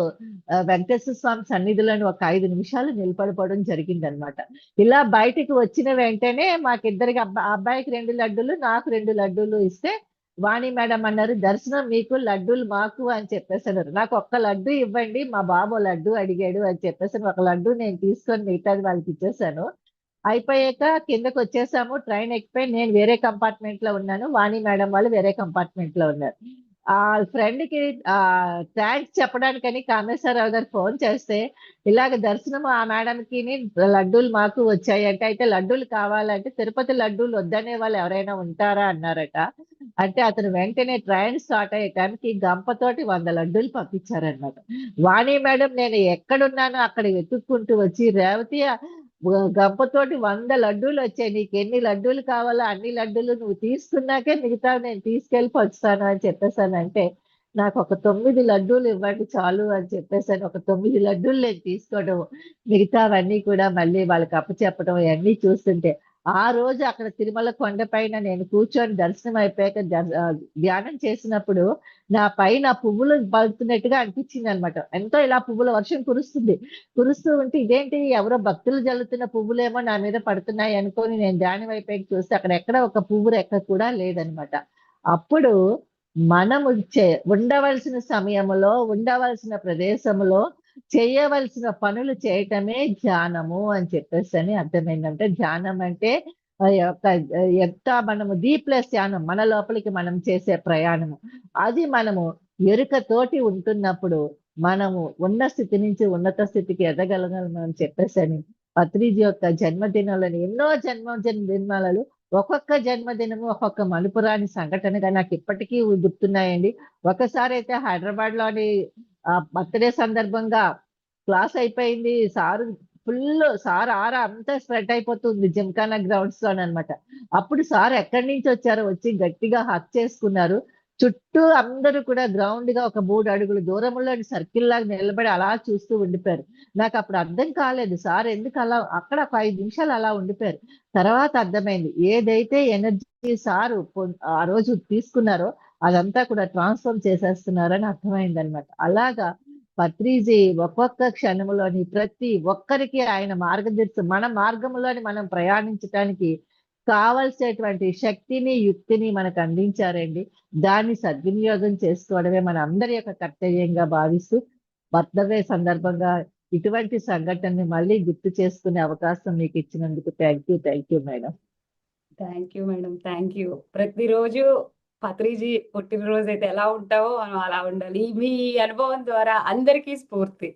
వెంకటేశ్వర స్వామి సన్నిధిలోని ఒక 5 నిమిషాలు నిలబడిపోవడం జరిగిందనమాట. ఇలా బయటికి వచ్చిన వెంటనే మాకిద్దరికి అబ్బాయికి 2 లడ్డూలు, నాకు 2 లడ్డూలు ఇస్తే వాణి మేడం అన్నారు, దర్శనం మీకు లడ్డూలు మాకు అని చెప్పేసన్నారు. నాకు ఒక్క లడ్డు ఇవ్వండి, మా బాబు లడ్డు అడిగాడు అని చెప్పేసి ఒక లడ్డు నేను తీసుకొని మిగతాది వాళ్ళకి ఇచ్చేసాను. అయిపోయాక కిందకి వచ్చేసాము. ట్రైన్ ఎక్కిపోయి నేను వేరే కంపార్ట్మెంట్ లో ఉన్నాను. వాణి మేడం వాళ్ళు వేరే కంపార్ట్మెంట్ లో ఉన్నారు. ఆ ఫ్రెండ్ కి థ్యాంక్స్ చెప్పడానికని కామేశ్వరరావు గారు ఫోన్ చేస్తే, ఇలాగ దర్శనం ఆ మేడంకి లడ్డూలు మాకు వచ్చాయి అంటే, అయితే లడ్డూలు కావాలంటే తిరుపతి లడ్డూలు వద్దనే వాళ్ళు ఎవరైనా ఉంటారా అన్నారట. అంటే అతను వెంటనే ట్రైన్ స్టార్ట్ అయ్యే టైంకి గంపతోటి 100 లడ్డూలు పంపించారనమాట. వాణి మేడం నేను ఎక్కడున్నానో అక్కడ వెతుక్కుంటూ వచ్చి, రేవతి గంపతోటి 100 లడ్డూలు వచ్చాయి, నీకు ఎన్ని లడ్డూలు కావాలో అన్ని లడ్డూలు నువ్వు తీసుకున్నాకే మిగతా నేను తీసుకెళ్ళి పంచుతాను అని చెప్పేసానంటే, నాకు ఒక 9 లడ్డూలు ఇవ్వండి చాలు అని చెప్పేసాను. ఒక 9 లడ్డూలు నేను తీసుకోవడం, మిగతావన్నీ కూడా మళ్ళీ వాళ్ళకి అప్పచెప్పడం ఇవన్నీ చూస్తుంటే, ఆ రోజు అక్కడ తిరుమల కొండపైన నేను కూర్చొని దర్శనం అయిపోయాక ధ్యానం చేసినప్పుడు నా పైన పువ్వులు పడుతున్నట్టుగా అనిపించింది అనమాట. ఎంతో ఇలా పువ్వుల వర్షం కురుస్తుంది. కురుస్తూ ఉంటే ఇదేంటి ఎవరో భక్తులు జల్లుతున్న పువ్వులేమో నా మీద పడుతున్నాయి అనుకోని నేను ధ్యానం అయిపోయి చూస్తే అక్కడ ఎక్కడ ఒక పువ్వు రెక్క కూడా లేదనమాట. అప్పుడు మనము ఉండవలసిన సమయంలో, ఉండవలసిన ప్రదేశంలో చేయవలసిన పనులు చేయటమే ధ్యానము అని చెప్పేసి అర్థమైందంటే, ధ్యానం అంటే ఎంత మనము డీప్లెస్ ధ్యానం, మన లోపలికి మనం చేసే ప్రయాణము. అది మనము ఎరుకతోటి ఉంటున్నప్పుడు మనము ఉన్న స్థితి నుంచి ఉన్నత స్థితికి ఎదగలగలం అని చెప్పేసని పత్రిజీ యొక్క జన్మదినాలను ఎన్నో జన్మదినాలు ఒక్కొక్క జన్మదినము ఒక్కొక్క మలుపురాని సంఘటనగా నాకు ఇప్పటికీ గుర్తున్నాయండి. ఒకసారి అయితే హైదరాబాద్ లోని బర్త్డే సందర్భంగా క్లాస్ అయిపోయింది. సార్ ఆరా అంతా స్ప్రెడ్ అయిపోతుంది జిమ్ఖానా గ్రౌండ్స్ లోనమాట. అప్పుడు సార్ ఎక్కడి నుంచి వచ్చారో వచ్చి గట్టిగా హక్ చేసుకున్నారు. చుట్టూ అందరూ కూడా గ్రౌండ్ గా ఒక 3 అడుగుల దూరంలో సర్కిల్ లాగా నిలబడి అలా చూస్తూ ఉండిపోయారు. నాకు అప్పుడు అర్థం కాలేదు సార్ ఎందుకు అలా అక్కడ ఒక 5 నిమిషాలు అలా ఉండిపోయారు. తర్వాత అర్థమైంది ఏదైతే ఎనర్జీ సార్ ఆ రోజు తీసుకున్నారో అదంతా కూడా ట్రాన్స్ఫార్మ్ చేసేస్తున్నారని అర్థమైంది అనమాట. అలాగా పత్రిజీ ఒక్కొక్క క్షణంలోని ప్రతి ఒక్కరికి ఆయన మన మార్గంలోని మనం ప్రయాణించడానికి కావలసినటువంటి శక్తిని, యుక్తిని మనకు అందించారండి. దాన్ని సద్వినియోగం చేసుకోవడమే మన అందరి యొక్క కర్తవ్యంగా భావిస్తూ, బర్త్‌డే సందర్భంగా ఇటువంటి సంఘటనని మళ్ళీ గుర్తు చేసుకునే అవకాశం మీకు ఇచ్చినందుకు thank you madam. Thank you madam. Thank you. ప్రతిరోజు పత్రిజీ పుట్టినరోజు అయితే ఎలా ఉంటావో మనం అలా ఉండాలి. మీ అనుభవం ద్వారా అందరికీ స్ఫూర్తి.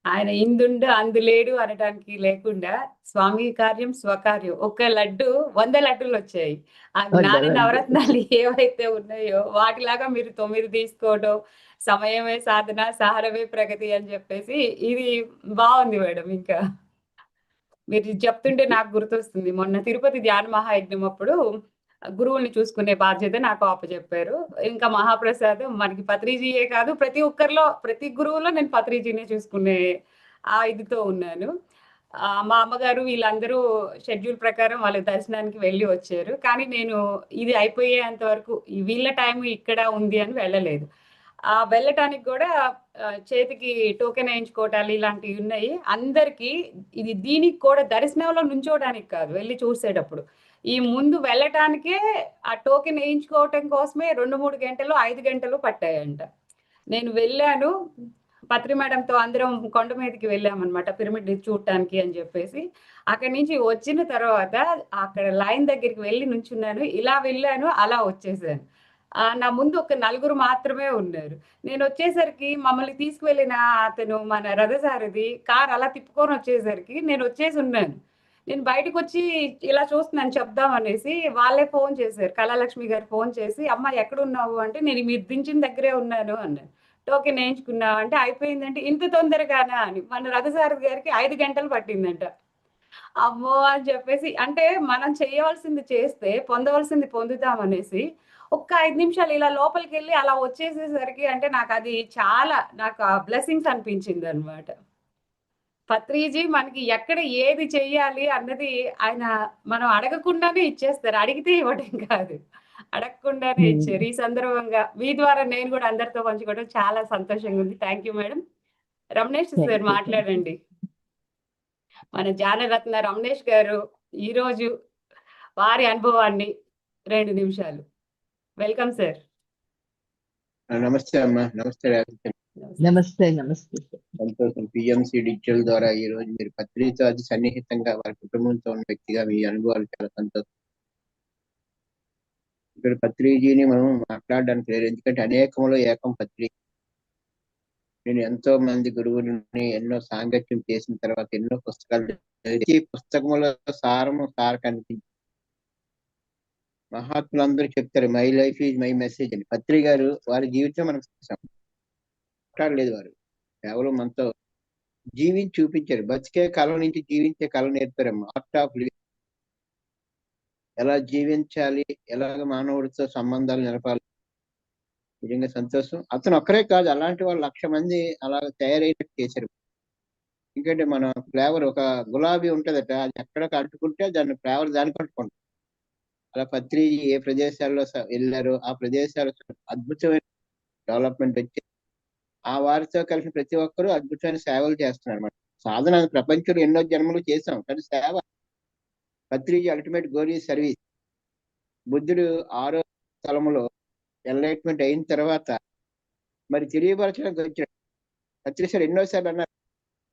ఆయన ఇందుండు అందులేడు అనటానికి లేకుండా స్వామి కార్యం స్వకార్యం. ఒక లడ్డు 100 లడ్డూలు వచ్చాయి. ఆ జ్ఞాన నవరత్నాలు ఏవైతే ఉన్నాయో వాటిలాగా మీరు 9 తీసుకోవడం, సమయమే సాధన, సారమే ప్రగతి అని చెప్పేసి ఇది బాగుంది మేడం. ఇంకా మీరు చెప్తుంటే నాకు గుర్తొస్తుంది. మొన్న తిరుపతి ధ్యాన మహాయజ్ఞం అప్పుడు గురువుల్ని చూసుకునే బాధ్యత నాకు అప్పచెప్పారు. ఇంకా మహాప్రసాదం మనకి పత్రిజీయే కాదు ప్రతి ఒక్కరిలో ప్రతి గురువులో నేను పత్రిజీనే చూసుకునే ఇదితో ఉన్నాను. మా అమ్మగారు వీళ్ళందరూ షెడ్యూల్ ప్రకారం వాళ్ళ దర్శనానికి వెళ్ళి వచ్చారు. కానీ నేను ఇది అయిపోయేంత వరకు వీళ్ళ టైం ఇక్కడ ఉంది అని వెళ్ళలేదు. వెళ్ళటానికి కూడా చేతికి టోకెన్ వేయించుకోవటాలు ఇలాంటివి ఉన్నాయి. అందరికీ దీనికి కూడా దర్శనంలో నుంచోవడానికి కాదు వెళ్ళి చూసేటప్పుడు. ఈ ముందు వెళ్ళటానికే ఆ టోకెన్ వేయించుకోవటం కోసమే 2-3 గంటలు 5 గంటలు పట్టాయంట. నేను వెళ్ళాను పత్రి మేడంతో అందరం కొండ మీదకి వెళ్ళామన్నమాట పిరమిడ్ చూడటానికి అని చెప్పేసి. అక్కడి నుంచి వచ్చిన తర్వాత అక్కడ లైన్ దగ్గరికి వెళ్ళి నుంచున్నాను. ఇలా వెళ్ళాను అలా వచ్చేసాను. నా ముందు ఒక 4 మాత్రమే ఉన్నారు. నేను వచ్చేసరికి మమ్మల్ని తీసుకువెళ్ళిన అతను మన రథసారథి కార్ అలా తిప్పుకొని వచ్చేసరికి నేను వచ్చేసి ఉన్నాను. నేను బయటకు వచ్చి ఇలా చూస్తున్నాను చెప్దాం అనేసి వాళ్ళే ఫోన్ చేశారు. కళాలక్ష్మి గారు ఫోన్ చేసి, "అమ్మ ఎక్కడున్నావు?" అంటే, "నేను మీరు దించిన దగ్గరే ఉన్నాను" అన్నారు. "టోకెన్ ఏయించుకున్నావా?" అంటే, "అయిపోయిందంటే." "ఇంత తొందరగానా?" అని. మన రథసారథి గారికి 5 గంటలు పట్టిందంట. అమ్మో! అని చెప్పేసి అంటే మనం చేయవలసింది చేస్తే పొందవలసింది పొందుతామనేసి ఒక్క 5 నిమిషాలు ఇలా లోపలికెళ్ళి అలా వచ్చేసేసరికి అంటే నాకది చాలా నాకు ఆ బ్లెస్సింగ్స్ అనిపించిందనమాట. పత్రిజీ మనకి ఎక్కడ ఏది చెయ్యాలి అన్నది ఆయన మనం అడగకుండానే ఇచ్చేస్తారు. అడిగితే ఇవ్వడం కాదు. అడగకుండానే ఇచ్చారు. ఈ సందర్భంగా మీ ద్వారా నేను గూడా అందరితో పంచుకోవడం చాలా సంతోషంగా ఉంది. Thank you madam. Ramanesh sir thank you. మాట్లాడండి. మన జానరత్న రమణేష్ గారు ఈరోజు వారి అనుభవాన్ని 2 నిమిషాలు. Welcome sir. నమస్తే అమ్మా. నమస్తే రేవతి. నమస్తే నమస్తే సార్. సంతోషం. పిఎంసి డిజిటల్ ద్వారా ఈ రోజు మీరు పత్రికతో అతి సన్నిహితంగా వారి కుటుంబంతో ఉన్న వ్యక్తిగా మీ అనుభవాలు చాలా సంతోషం. ఇక్కడ పత్రిజీని మనం మాట్లాడడానికి లేదు, ఎందుకంటే అనేకంలో ఏకం పత్రిక. నేను ఎంతో మంది గురువులని ఎన్నో సాంగత్యం చేసిన తర్వాత ఎన్నో పుస్తకాలు చదివి ఈ పుస్తకముల సారము కనిపించింది. మహాత్ములందరూ చెప్తారు my life is my message అని. పత్రి గారు వారి జీవితం మనకు మాట్లాడలేదు, వారు కేవలం మనతో జీవించి చూపించారు. బతికే కళ నుంచి జీవించే కళ నేర్పారమ్మ. ఆర్ట్ ఆఫ్ లివింగ్, ఎలా జీవించాలి, ఎలాగ మానవుడితో సంబంధాలు నిలపాలి. నిజంగా సంతోషం. అతను ఒక్కరే కాదు, అలాంటి వాళ్ళు 1,00,000 మంది అలా తయారయ్యేటట్టు చేశారు. ఎందుకంటే మన ఫ్లేవర్ ఒక గులాబీ ఉంటదట, అది ఎక్కడికి అంటుకుంటే దాని ఫ్లేవర్ దానికి అంటుకుంటుంది. అలా పత్రి ఏ ప్రదేశాల్లో వెళ్ళారో ఆ ప్రదేశాలు అద్భుతమైన డెవలప్మెంట్ వచ్చి ఆ వారితో కలిసి ప్రతి ఒక్కరూ అద్భుతమైన సేవలు చేస్తున్నారు అన్నమాట. సాధన ప్రపంచంలో ఎన్నో జన్మలు చేశాం, కానీ సేవ Patriji ultimate goal is service. బుద్ధుడు 6వ స్థలములో ఎన్లైట్మెంట్ అయిన తర్వాత మరి తెలియపరచడానికి వచ్చాడు. పత్రి సార్ ఎన్నోసార్లు అన్నారు,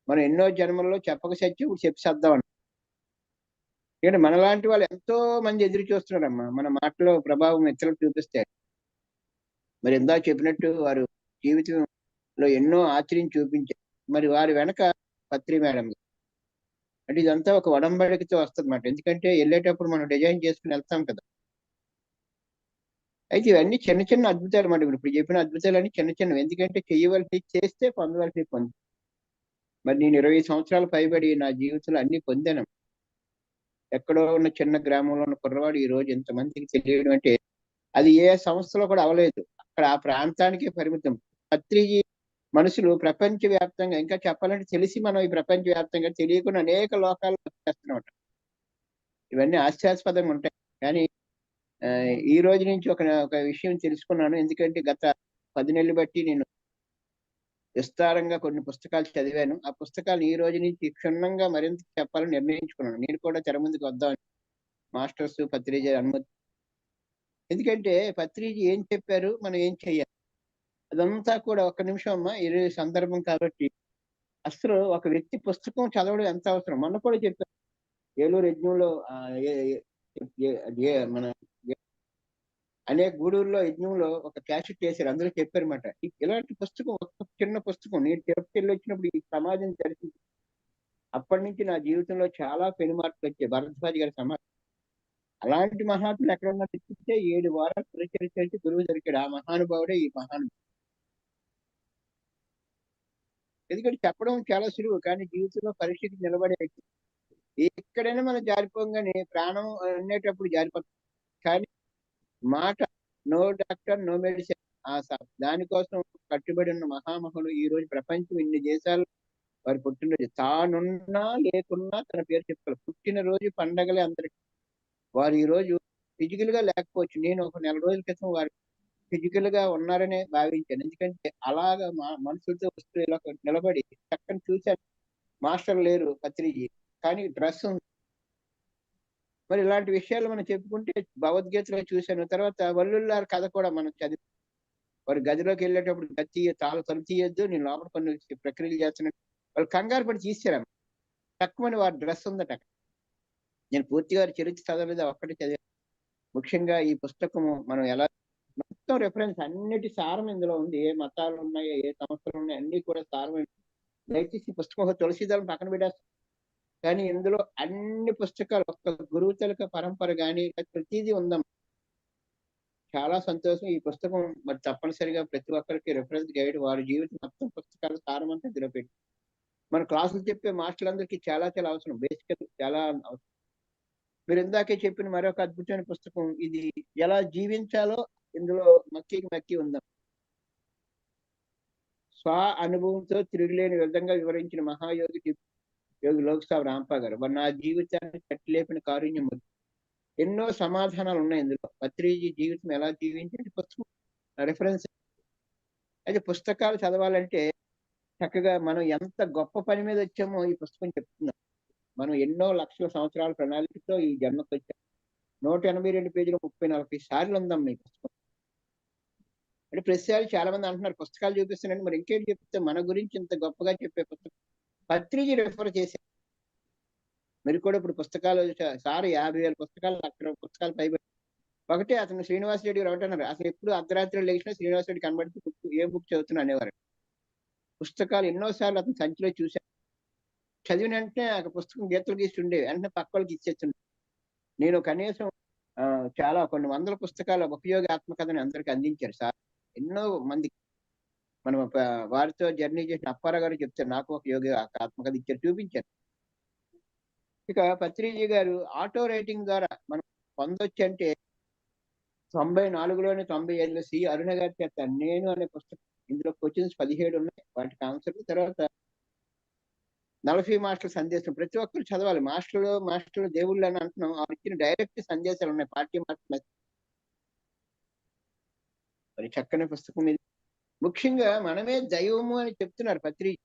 మనం ఎన్నో జన్మల్లో చెప్పక సత్యం ఇప్పుడు చెప్పి సర్దాం అన్నారు. ఎందుకంటే మనలాంటి వాళ్ళు ఎంతో మంది ఎదురు చూస్తున్నారమ్మా, మన మాటలో ప్రభావం ఇతరులకు చూపిస్తే. మరి ఇందాక చెప్పినట్టు వారు జీవితంలో ఎన్నో ఆచరించి చూపించారు. మరి వారి వెనక పత్రి మేడం. అంటే ఇదంతా ఒక ఒడంబడికతో వస్తుంది అన్నమాట. ఎందుకంటే వెళ్ళేటప్పుడు మనం డిజైన్ చేసుకుని వెళ్తాం కదా. అయితే ఇవన్నీ చిన్న చిన్న అద్భుతాలు మాట. ఇప్పుడు చెప్పిన అద్భుతాలన్నీ చిన్న చిన్నవి. ఎందుకంటే చెయ్యవలసి చేస్తే పొందవలసి పొంది. మరి నేను 20 సంవత్సరాలు పైబడి నా జీవితంలో అన్ని పొందాను. ఎక్కడో ఉన్న చిన్న గ్రామంలో ఉన్న కుర్రవాడు ఈ రోజు ఇంతమందికి తెలియడం అంటే అది ఏ సంస్థలో కూడా అవలేదు. అక్కడ ఆ ప్రాంతానికే పరిమితం. పత్రిజీ మనుషులు ప్రపంచవ్యాప్తంగా, ఇంకా చెప్పాలంటే తెలిసి మనం ఈ ప్రపంచవ్యాప్తంగా తెలియకుండా అనేక లోకాల్లో చేస్తున్నాం. ఇవన్నీ హాస్యాస్పదంగా ఉంటాయి. కానీ ఈ రోజు నుంచి ఒక విషయం తెలుసుకున్నాను. ఎందుకంటే గత 10 నెలలు బట్టి నేను విస్తారంగా కొన్ని పుస్తకాలు చదివాను. ఆ పుస్తకాలు ఈ రోజు నుంచి క్షుణ్ణంగా మరింత చెప్పాలని నిర్ణయించుకున్నాను. నేను కూడా తెర ముందుకు వద్దామని మాస్టర్స్ పత్రిజీ అనుమతి. ఎందుకంటే పత్రిజీ ఏం చెప్పారు, మనం ఏం చెయ్యాలి, అదంతా కూడా ఒక్క నిమిషం అమ్మా. ఈ సందర్భం కాబట్టి అసలు ఒక వ్యక్తి పుస్తకం చదవడం ఎంత అవసరం. మొన్న కూడా చెప్పారు, ఏలూరు యజ్ఞంలో మన అనేక గూడూరులో యజ్ఞంలో ఒక క్యాసెట్ వేశారు. అందులో చెప్పారన్నమాట, ఇలాంటి పుస్తకం, ఒక చిన్న పుస్తకం నేను తిరుపతి వచ్చినప్పుడు ఈ సమాజం దర్శించి అప్పటి నుంచి నా జీవితంలో చాలా పెనుమార్పులు వచ్చాయి. భరద్వాజ్ గారి సమాజం. అలాంటి మహాత్ములు ఎక్కడన్నా తెచ్చిస్తే 7 వారాలు పరిచయం గురువు దొరికాడు. ఆ మహానుభావుడే ఈ మహానుభావుడు. ఎందుకంటే చెప్పడం చాలా సులువు, కానీ జీవితంలో పరీక్షకి నిలబడే వ్యక్తి. ఎక్కడైనా మనం జారిపోగానే ప్రాణం అనేటప్పుడు జారిపోతాం. కానీ మాట నో డాక్టర్ నో మెడిసిన్, దానికోసం కట్టుబడి ఉన్న మహామహుడు ఈ రోజు ప్రపంచం ఇన్ని దేశాలు వారి పుట్టినరోజు. తానున్నా లేకున్నా తన పేరు చెప్తారు. పుట్టినరోజు పండగలే అందరికి. వారు ఈ రోజు ఫిజికల్ గా లేకపోవచ్చు. నేను ఒక 4 రోజుల క్రితం వారు ఫిజికల్ గా ఉన్నారనే భావించాను. ఎందుకంటే అలాగా మనుషులతో వస్తూ ఇలా నిలబడి చక్కని చూశాను. మాస్టర్ లేరు పత్రిజీ, కానీ డ్రెస్ ఉంది. మరి ఇలాంటి విషయాలు మనం చెప్పుకుంటే భగవద్గీతలో చూశాను. తర్వాత వల్లుల్లారి కథ కూడా మనం చదివి, వారి గదిలోకి వెళ్ళేటప్పుడు గచ్చి తలుపు తీయొద్దు, నేను లోపల కొన్ని ప్రక్రియలు చేస్తున్నట్టు వాళ్ళు కంగారు పడి తీసారు. తక్కువని వారి డ్రెస్ ఉందట. నేను పూర్తిగా చరిత్ర చదవలేదు, ఒక్కటి చదివాను. ముఖ్యంగా ఈ పుస్తకము మనం ఎలా మొత్తం రెఫరెన్స్ అన్నిటి సారం ఇందులో ఉంది. ఏ మతాలు ఉన్నాయో, ఏ సంస్థలు ఉన్నాయో అన్ని కూడా సారం. దయచేసి ఈ పుస్తకం ఒక తులసిదళం పక్కన పెట్టేస్తాం. కానీ ఇందులో అన్ని పుస్తకాలు ఒక్క గురువుతలక పరంపర కానీ ప్రతిదీ ఉందాం. చాలా సంతోషం. ఈ పుస్తకం మరి తప్పనిసరిగా ప్రతి ఒక్కరికి రిఫరెన్స్ గైడ్, వారి జీవితం మొత్తం పుస్తకాల సారమంతా ఇందులో పెట్టి మన క్లాసులు చెప్పే మాస్టర్లందరికీ చాలా చాలా అవసరం. బేసికల్ చాలా అవసరం. మీరు ఇందాకే చెప్పిన మరొక అద్భుతమైన పుస్తకం ఇది. ఎలా జీవించాలో ఇందులో మక్కి ఉందాం. స్వ అనుభవంతో తిరుగులేని విధంగా వివరించిన మహాయోగి యోగి లోక్సాబ్ రాంపా గారు. మరి నా జీవితాన్ని తట్టిలేపిన కారుణ్యం. ఎన్నో సమాధానాలు ఉన్నాయి ఇందులో. పత్రిజీ జీవితం ఎలా జీవించే పుస్తకం రిఫరెన్స్. అయితే పుస్తకాలు చదవాలంటే చక్కగా మనం ఎంత గొప్ప పని మీద వచ్చామో ఈ పుస్తకం చెప్తున్నాం. మనం ఎన్నో లక్షల సంవత్సరాల ప్రణాళికతో ఈ జన్మకు వచ్చాం. 182 పేజీలు 30-40 సార్లు ఉందాం మీ పుస్తకం. అంటే ప్రతిసారి చాలా మంది అంటున్నారు పుస్తకాలు చూపిస్తున్నాండి, మరి ఇంకేంటి చెప్తే మన గురించి ఇంత గొప్పగా చెప్పే పుస్తకం పత్రిజీ రెఫర్ చేశారు. మీరు కూడా ఇప్పుడు పుస్తకాలు సార్ 50,000 పుస్తకాలు, 1,00,000 పుస్తకాలు పైబడి. ఒకటే అతను శ్రీనివాస్ రెడ్డి గారు ఒకటన్నారు, అసలు ఎప్పుడు అర్ధరాత్రి లేచినా శ్రీనివాస్ రెడ్డి కనబడితే ఏ బుక్ చదువుతున్నా అనేవారు. పుస్తకాలు ఎన్నోసార్లు అతను సంచిలో చూశాను. చదివిన వెంటనే ఆ పుస్తకం గీతలు గీసి ఉండేవి, వెంటనే పక్క వాళ్ళకి ఇచ్చేస్తుండే. నేను కనీసం చాలా కొన్ని వందల పుస్తకాల ఉపయోగ ఆత్మకథని అందరికి అందించారు సార్. ఎన్నో మంది మనం వారితో జర్నీ చేసిన అప్పారావు గారు చెప్తారు, నాకు ఒక యోగి ఆత్మకథ ఇచ్చారు, చూపించారు. ఇక పత్రిజీ గారు ఆటో రైటింగ్ ద్వారా మనం పొందొచ్చు అంటే 94లోని 95లో సి అరుణ గారి చేత నేను అనే పుస్తకం. ఇందులో క్వశ్చన్స్ 17 ఉన్నాయి, వాటికి ఆన్సర్లు. తర్వాత 40 మాస్టర్ల సందేశం ప్రతి ఒక్కరు చదవాలి. మాస్టర్లు దేవుళ్ళు అని అంటున్నాం, వాళ్ళు ఇచ్చిన డైరెక్ట్ సందేశాలు ఉన్నాయి. పార్టీ మాస్టర్లు మరి చక్కని పుస్తకం ఇది. ముఖ్యంగా మనమే దైవము అని చెప్తున్నారు పత్రిజీ.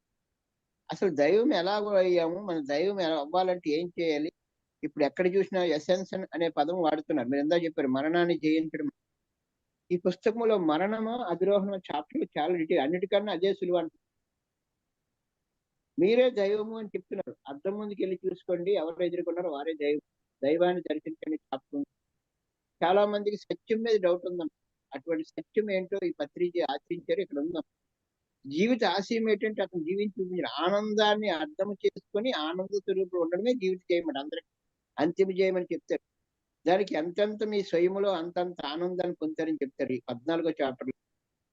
అసలు దైవం ఎలా అయ్యాము, మన దైవం ఎలా అవ్వాలంటే ఏం చేయాలి? ఇప్పుడు ఎక్కడ చూసినా ఎసెన్షన్ అనే పదం వాడుతున్నారు. మీరు ఎందా చెప్పారు మరణాన్ని జయించడం. ఈ పుస్తకంలో మరణము అధిరోహణ చాప్టర్లు చాలా డీటెయిల్, అన్నిటికన్నా అదే సులువు అంటారు. మీరే దైవము అని చెప్తున్నారు. అద్దం ముందుకు వెళ్ళి చూసుకోండి, ఎవరు ఎదుర్కొన్నారో వారే దైవం. దైవాన్ని దర్శించండి చాప్టర్. చాలా మందికి సత్యం మీద డౌట్ ఉందన్నమాట. అటువంటి సత్యం ఏంటో ఈ పత్రిజీ ఆచరించారు. ఇక్కడ ఉందాం. జీవిత ఆశయం ఏంటంటే అతను జీవించి ఆనందాన్ని అర్థం చేసుకొని ఆనంద స్వరూపుడు ఉండడమే జీవిత జయమని, అందరికి అంతిమ జయమని చెప్తారు. దానికి ఎంతెంత మీ స్వయములో అంతంత ఆనందాన్ని పొందుతారని చెప్తారు. ఈ 14వ చాప్టర్లో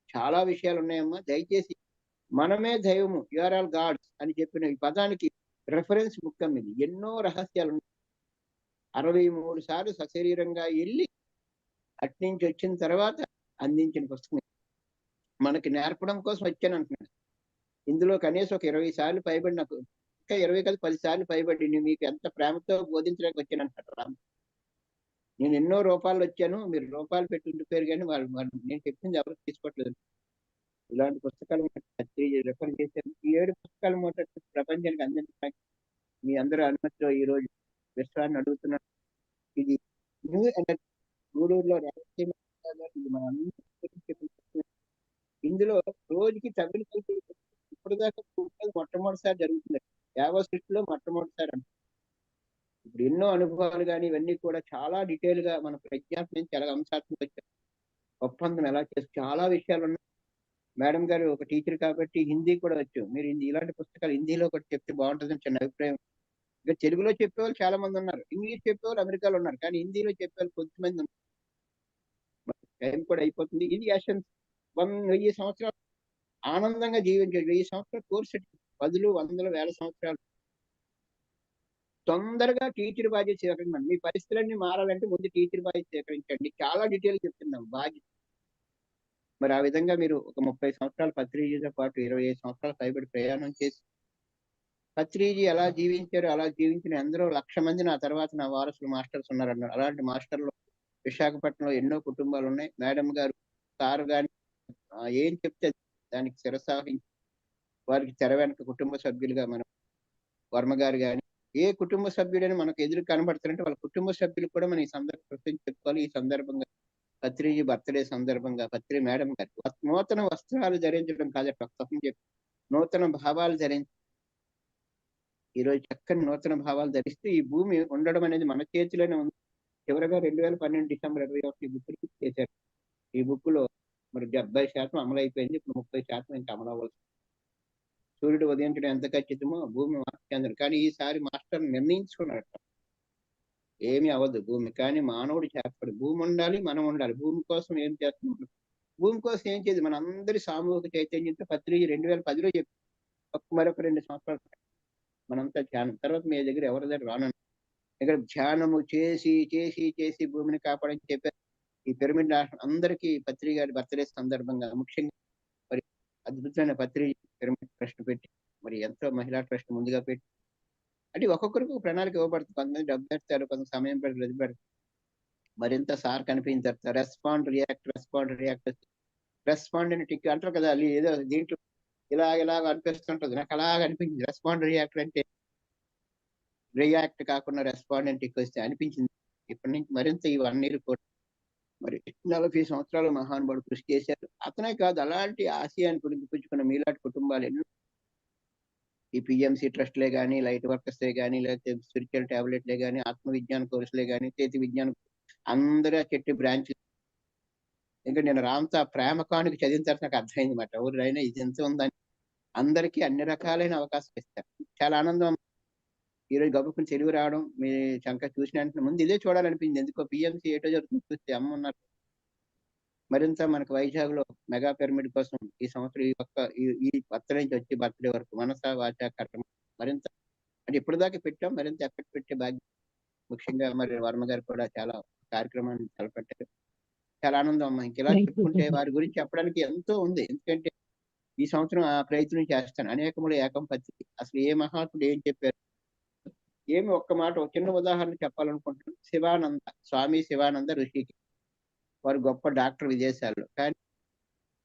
చాలా విషయాలు ఉన్నాయమ్మా. దయచేసి మనమే దైవము, యూఆర్ ఆల్ గాడ్స్ అని చెప్పిన ఈ పదానికి రెఫరెన్స్ బుక్ ఇది. ఎన్నో రహస్యాలు ఉన్నాయి. 63 సార్లు సశరీరంగా వెళ్ళి అట్నుంచి వచ్చిన తర్వాత అందించిన పుస్తకం. మనకి నేర్పడం కోసం వచ్చాను అంటున్నాడు. ఇందులో కనీసం ఒక 20 సార్లు పైబడి, నాకు ఇంకా 20 కాదు 10 సార్లు పైబడి నేను మీకు ఎంత ప్రేమతో బోధించడానికి వచ్చాను అంటాడు రామ్. నేను ఎన్నో రూపాయలు వచ్చాను, మీరు రూపాయలు పెట్టి ఉండిపోయారు, కానీ వాళ్ళు నేను చెప్పింది ఎవరు తీసుకోవట్లేదు. ఇలాంటి పుస్తకాలు రెఫర్ చేశాను. ఈ 7 పుస్తకాలు మొదట ప్రపంచానికి అందించడానికి మీ అందరూ అనుమతితో ఈ రోజు విశ్వాన్ని అడుగుతున్నాను. ఇది న్యూ ఎనర్జీ గూడూరులో రహస్యం. ఇది మన ఇందులో రోజుకి తమిళ ఇప్పుడు దాకా మొట్టమొదటిసారి జరుగుతుంది. యావ సృష్టిలో మొట్టమొదటిసారి అంట. ఇప్పుడు ఎన్నో అనుభవాలు కానీ ఇవన్నీ కూడా చాలా డీటెయిల్ గా మన ప్రజ్ఞాపం నుంచి ఎలా అంశాత్మక వచ్చారు. ఒప్పందం ఎలా చేసి చాలా విషయాలు ఉన్నాయి. మేడం గారు ఒక టీచర్ కాబట్టి హిందీ కూడా వచ్చు. మీరు ఇలాంటి పుస్తకాలు హిందీలో కూడా చెప్తే బాగుంటుందని చిన్న అభిప్రాయం. ఇంకా తెలుగులో చెప్పేవాళ్ళు చాలా మంది ఉన్నారు, ఇంగ్లీష్ చెప్పేవాళ్ళు అమెరికాలో ఉన్నారు, కానీ హిందీలో చెప్పేవాళ్ళు కొంతమంది ఉన్నారు. టైం కూడా అయిపోతుంది. ఇది యాక్షన్ 1000 సంవత్సరాలు ఆనందంగా జీవించారు. 1000 సంవత్సరాల కోర్సు, 10లు 100లు 1000 సంవత్సరాలు. తొందరగా టీచర్ బాధ్యత స్వీకరించండి. మీ పరిస్థితులన్నీ మారాలంటే ముందు టీచర్ బాధ్యత స్వీకరించండి. చాలా డీటెయిల్ చెప్తున్నాం బాధ్యత. మరి ఆ విధంగా మీరు ఒక 30 సంవత్సరాలు పత్రిజీతో పాటు 25 సంవత్సరాల పైబడి ప్రయాణం చేసి పత్రిజీ ఎలా జీవించారో అలా జీవించిన ఎందరో 1,00,000 మంది నా తర్వాత నా వారసులు మాస్టర్స్ ఉన్నారన్నారు. అలాంటి మాస్టర్లు విశాఖపట్నంలో ఎన్నో కుటుంబాలు ఉన్నాయి. మేడం గారు సార్ గాని ఏం చెప్తే దానికి శిరసాహించి వారికి తెర వెనక కుటుంబ సభ్యులుగా మనం వర్మ గారు కానీ ఏ కుటుంబ సభ్యుడని మనకు ఎదురు కనబడతారంటే వాళ్ళ కుటుంబ సభ్యులు కూడా మనం ఈ సందర్భం చెప్పుకోవాలి. ఈ సందర్భంగా పత్రిజీ బర్త్డే సందర్భంగా పత్రి మేడం గారు నూతన వస్త్రాలు ధరించడం కాదట, చెప్పి నూతన భావాలు ధరించి ఈరోజు చక్కని నూతన భావాలు ధరిస్తూ ఈ భూమి ఉండడం అనేది మన చేతిలోనే ఉంది. చివరిగా 2012 డిసెంబర్ 21 బుక్ చేశారు. ఈ బుక్ లో మరి 70% అమలు అయిపోయింది. ఇప్పుడు 30% ఇంకా అమలు అవ్వాలి. సూర్యుడు ఉదయించడం ఎంత ఖచ్చితమో భూమి మార్పు చెందడం. కానీ ఈసారి మాస్టర్ నిర్ణయించుకున్నాడు, ఏమీ అవ్వదు భూమి. కానీ మానవుడు చేస్తాడు. భూమి ఉండాలి, మనం ఉండాలి. భూమి కోసం ఏం చేస్తున్నాం? భూమి కోసం ఏం చేయదు. మన అందరి సామూహిక చైతన్యంతో పత్రిక 2010లో చెప్పి మరొక 2 సంవత్సరాలు మనంతా ధ్యానం. తర్వాత మీ దగ్గర ఎవరి దగ్గర రాను. ఇక్కడ ధ్యానము చేసి చేసి చేసి భూమిని కాపాడని చెప్పారు. ఈ పిరమిడ్ అందరికీ పత్రిక గారి బర్త్డే సందర్భంగా ముఖ్యంగా మరి అద్భుతమైన పత్రిక పిరమిడ్ ట్రస్ట్ పెట్టి, మరి ఎంతో మహిళా ట్రస్ట్ ముందుగా పెట్టి, అంటే ఒక్కొక్కరికి ఒక ప్రణాళిక ఇవ్వబడుతుంది. కొంతమంది డబ్బు పెడతారు, కొంత సమయం పెడతారు. మరింత సార్ కనిపించిన తర్వాత రెస్పాండ్ రియాక్ట్ రెస్పాండ్ అని టిక్ అంటారు కదా, అది ఏదో దీంట్లో ఇలాగ అనిపిస్తుంటది. నాకు అలాగ అనిపించింది. రెస్పాండ్ రియాక్ట్ అంటే రియాక్ట్ కాకుండా రెస్పాండ్ అని టిక్ వస్తే అనిపించింది. ఇప్పటి నుంచి మరింత ఈ 1 year కూడా మరి 40 సంవత్సరాలు మహానుభావుడు కృషి చేశారు. అతనే కాదు, అలాంటి ఆశయాన్ని పుణికిపుచ్చుకున్న మీలాంటి కుటుంబాలు ఎన్నో, ఈ పిఎంసి ట్రస్ట్లే కానీ, లైట్ వర్కర్స్లే కానీ, లేకపోతే స్పిరిచువల్ టాబ్లెట్లే కానీ, ఆత్మ విజ్ఞాన కోర్సులే కానీ, చేతి విజ్ఞానం, అందరూ చెట్టు బ్రాంచ్. ఇంకా నేను రాంతా ప్రేమ కానుక చదివిన తర్వాత నాకు అర్థమైంది మాట, ఎవరైనా ఇది ఎంత ఉందని అందరికీ అన్ని రకాలైన అవకాశం ఇస్తారు. చాలా ఆనందం. ఈరోజు గబుక్కుని తెలుగు రావడం, మీ చంక చూసిన వెంటనే ముందు ఇదే చూడాలనిపించింది. ఎందుకో పిఎంసి ఏటో జరుగుతుంది చూస్తే అమ్మ ఉన్నారు. మరింత మనకు వైజాగ్ లో మెగా పిరమిడ్ కోసం ఈ సంవత్సరం ఈ బర్త్డే నుంచి వచ్చి బర్త్డే వరకు మనస వాచ కర్మ మరింత అంటే ఇప్పటిదాకా పెట్టాం, మరింత ఎఫెక్ట్ పెట్టే భాగ్యం. ముఖ్యంగా మరి వర్మ గారు కూడా చాలా కార్యక్రమాన్ని తలపెట్టారు. చాలా ఆనందం అమ్మా. ఇంకెలా చెప్పుకుంటే వారి గురించి చెప్పడానికి ఎంతో ఉంది. ఎందుకంటే ఈ సంవత్సరం ఆ ప్రయత్నం చేస్తాను. అనేకములు ఏకం పత్రిక. అసలు ఏ మహాత్ముడు ఏం చెప్పారు, ఏమి ఒక్క మాట ఒక చిన్న ఉదాహరణ చెప్పాలనుకుంటున్నాను. శివానంద స్వామి శివానంద ఋషికి వారు గొప్ప డాక్టర్ విదేశాల్లో. కానీ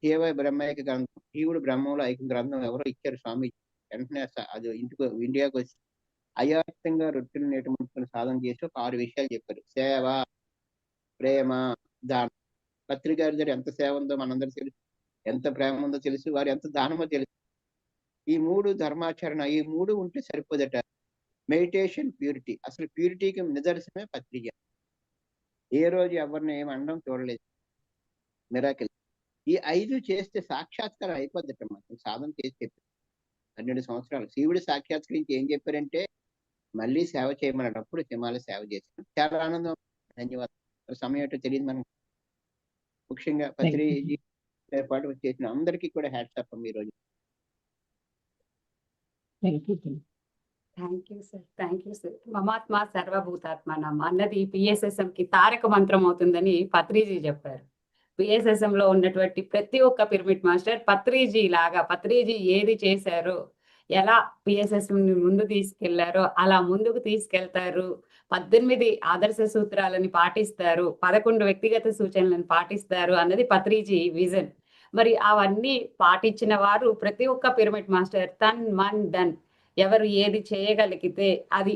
కేవై బ్రహ్మైక గ్రంథం, జీవుడు బ్రహ్మంలో ఐక్య గ్రంథం ఎవరో ఇచ్చారు స్వామి. వెంటనే అది ఇండియాకి వచ్చి అయాక్తంగా రొట్టెలు నేటముట్టుకుని సాధన చేసి ఒక 6 విషయాలు చెప్పారు. సేవ, ప్రేమ, దానం. పత్రిక గారి దగ్గర ఎంత సేవ ఉందో మనందరూ తెలుసు, ఎంత ప్రేమ ఉందో తెలుసు, వారు ఎంత దానమో తెలుసు. ఈ 3 ధర్మాచరణ, ఈ 3 ఉంటే సరిపోదట. Meditation, purity. అసలు ప్యూరిటీకి నిదర్శనమే పత్రిక. ఏ రోజు ఎవరిని ఏమి అనడం చూడలేదు. మిరాకిల్. ఈ 5 చేస్తే సాక్షాత్కారం అయిపోద్దట. మాత్రం సాధన చేసి చెప్పారు 12 సంవత్సరాలు. శివుడు సాక్షాత్కరించి ఏం చెప్పారంటే మళ్ళీ సేవ చేయమన్నప్పుడు హిమాలయ సేవ చేశాను. చాలా ఆనందం. ధన్యవాదాలు. సమయం ఏంటో తెలియదు మనం. ముఖ్యంగా పత్రిక ఏర్పాటు చేసిన అందరికీ కూడా హ్యాట్స్ ఆఫ్ ఈ రోజు. Thank you sir. మమాత్మ సర్వభూతాత్మనం అన్నది పిఎస్ఎస్ఎం కి తారక మంత్రం అవుతుందని పత్రిజీ చెప్పారు. పిఎస్ఎస్ఎం లో ఉన్నటువంటి ప్రతి ఒక్క పిరమిడ్ మాస్టర్ పత్రిజీ లాగా, పత్రిజీ ఏది చేశారో, ఎలా పిఎస్ఎస్ఎం ని ముందు తీసుకెళ్లారో అలా ముందుకు తీసుకెళ్తారు. 18 ఆదర్శ సూత్రాలని పాటిస్తారు, 11 వ్యక్తిగత సూచనలను పాటిస్తారు అన్నది పత్రిజీ విజన్. మరి అవన్నీ పాటించిన వారు ప్రతి ఒక్క పిరమిడ్ మాస్టర్ తన్ మన్ ధన్, ఎవరు ఏది చేయగలిగితే అది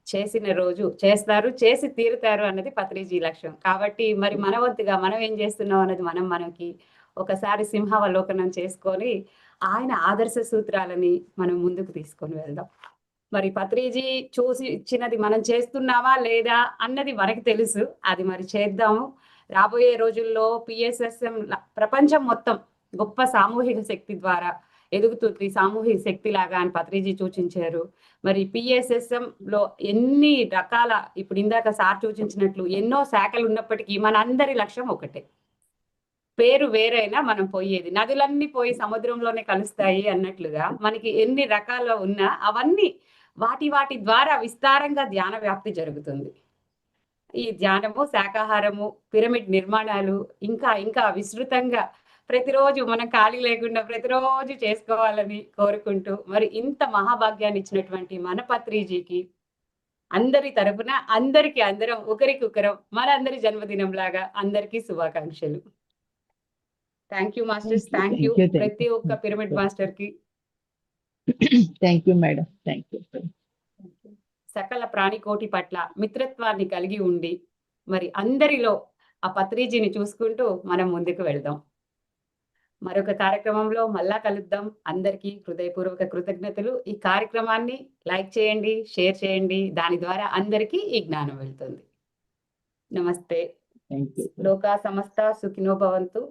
చేసిన రోజు చేస్తారు, చేసి తీరుతారు అన్నది పత్రిజీ లక్ష్యం. కాబట్టి మరి మన వంతుగా మనం ఏం చేస్తున్నాం అన్నది మనకి ఒకసారి సింహావలోకనం చేసుకొని ఆయన ఆదర్శ సూత్రాలని మనం ముందుకు తీసుకొని వెళ్దాం. మరి పత్రిజీ చూసి ఇచ్చినది మనం చేస్తున్నావా లేదా అన్నది మనకి తెలుసు. అది మరి చేద్దాము. రాబోయే రోజుల్లో పిఎస్ఎస్ఎం ప్రపంచం మొత్తం గొప్ప సామూహిక శక్తి ద్వారా ఎదుగుతుంది, సామూహిక శక్తి లాగా అని పత్రిజీ సూచించారు. మరి పిఎస్ఎస్ఎం లో ఎన్ని రకాల, ఇప్పుడు ఇందాక సార్ సూచించినట్లు ఎన్నో శాఖలు ఉన్నప్పటికీ మన అందరి లక్ష్యం ఒకటే. పేరు వేరైనా మనం పోయేది, నదులన్నీ పోయి సముద్రంలోనే కలుస్తాయి అన్నట్లుగా మనకి ఎన్ని రకాలు ఉన్నా అవన్నీ వాటి ద్వారా విస్తారంగా ధ్యాన వ్యాప్తి జరుగుతుంది. ఈ ధ్యానము, శాకాహారము, పిరమిడ్ నిర్మాణాలు ఇంకా విస్తృతంగా ప్రతిరోజు మనం ఖాళీ లేకుండా ప్రతిరోజు చేసుకోవాలని కోరుకుంటూ, మరి ఇంత మహాభాగ్యాన్ని ఇచ్చినటువంటి మన పత్రిజీకి అందరి తరపున అందరం ఒకరికొకరం మనందరి జన్మదినం లాగా అందరికీ శుభాకాంక్షలు. Thank you masters. Thank you ప్రతి ఒక్క పిరమిడ్ మాస్టర్ కి. Thank you madam. Thank you. సకల ప్రాణికోటి పట్ల మిత్రత్వాన్ని కలిగి ఉండి మరి అందరిలో ఆ పత్రిజీని చూసుకుంటూ మనం ముందుకు వెళ్దాం. మరొక కార్యక్రమంలో మళ్ళా కలుద్దాం. అందరికీ హృదయపూర్వక కృతజ్ఞతలు. ఈ కార్యక్రమాన్ని లైక్ చేయండి, షేర్ చేయండి. దాని ద్వారా అందరికీ ఈ జ్ఞానం వెళ్తుంది. నమస్తే. Thank you. లోకా సమస్త సుఖినో భవంతు.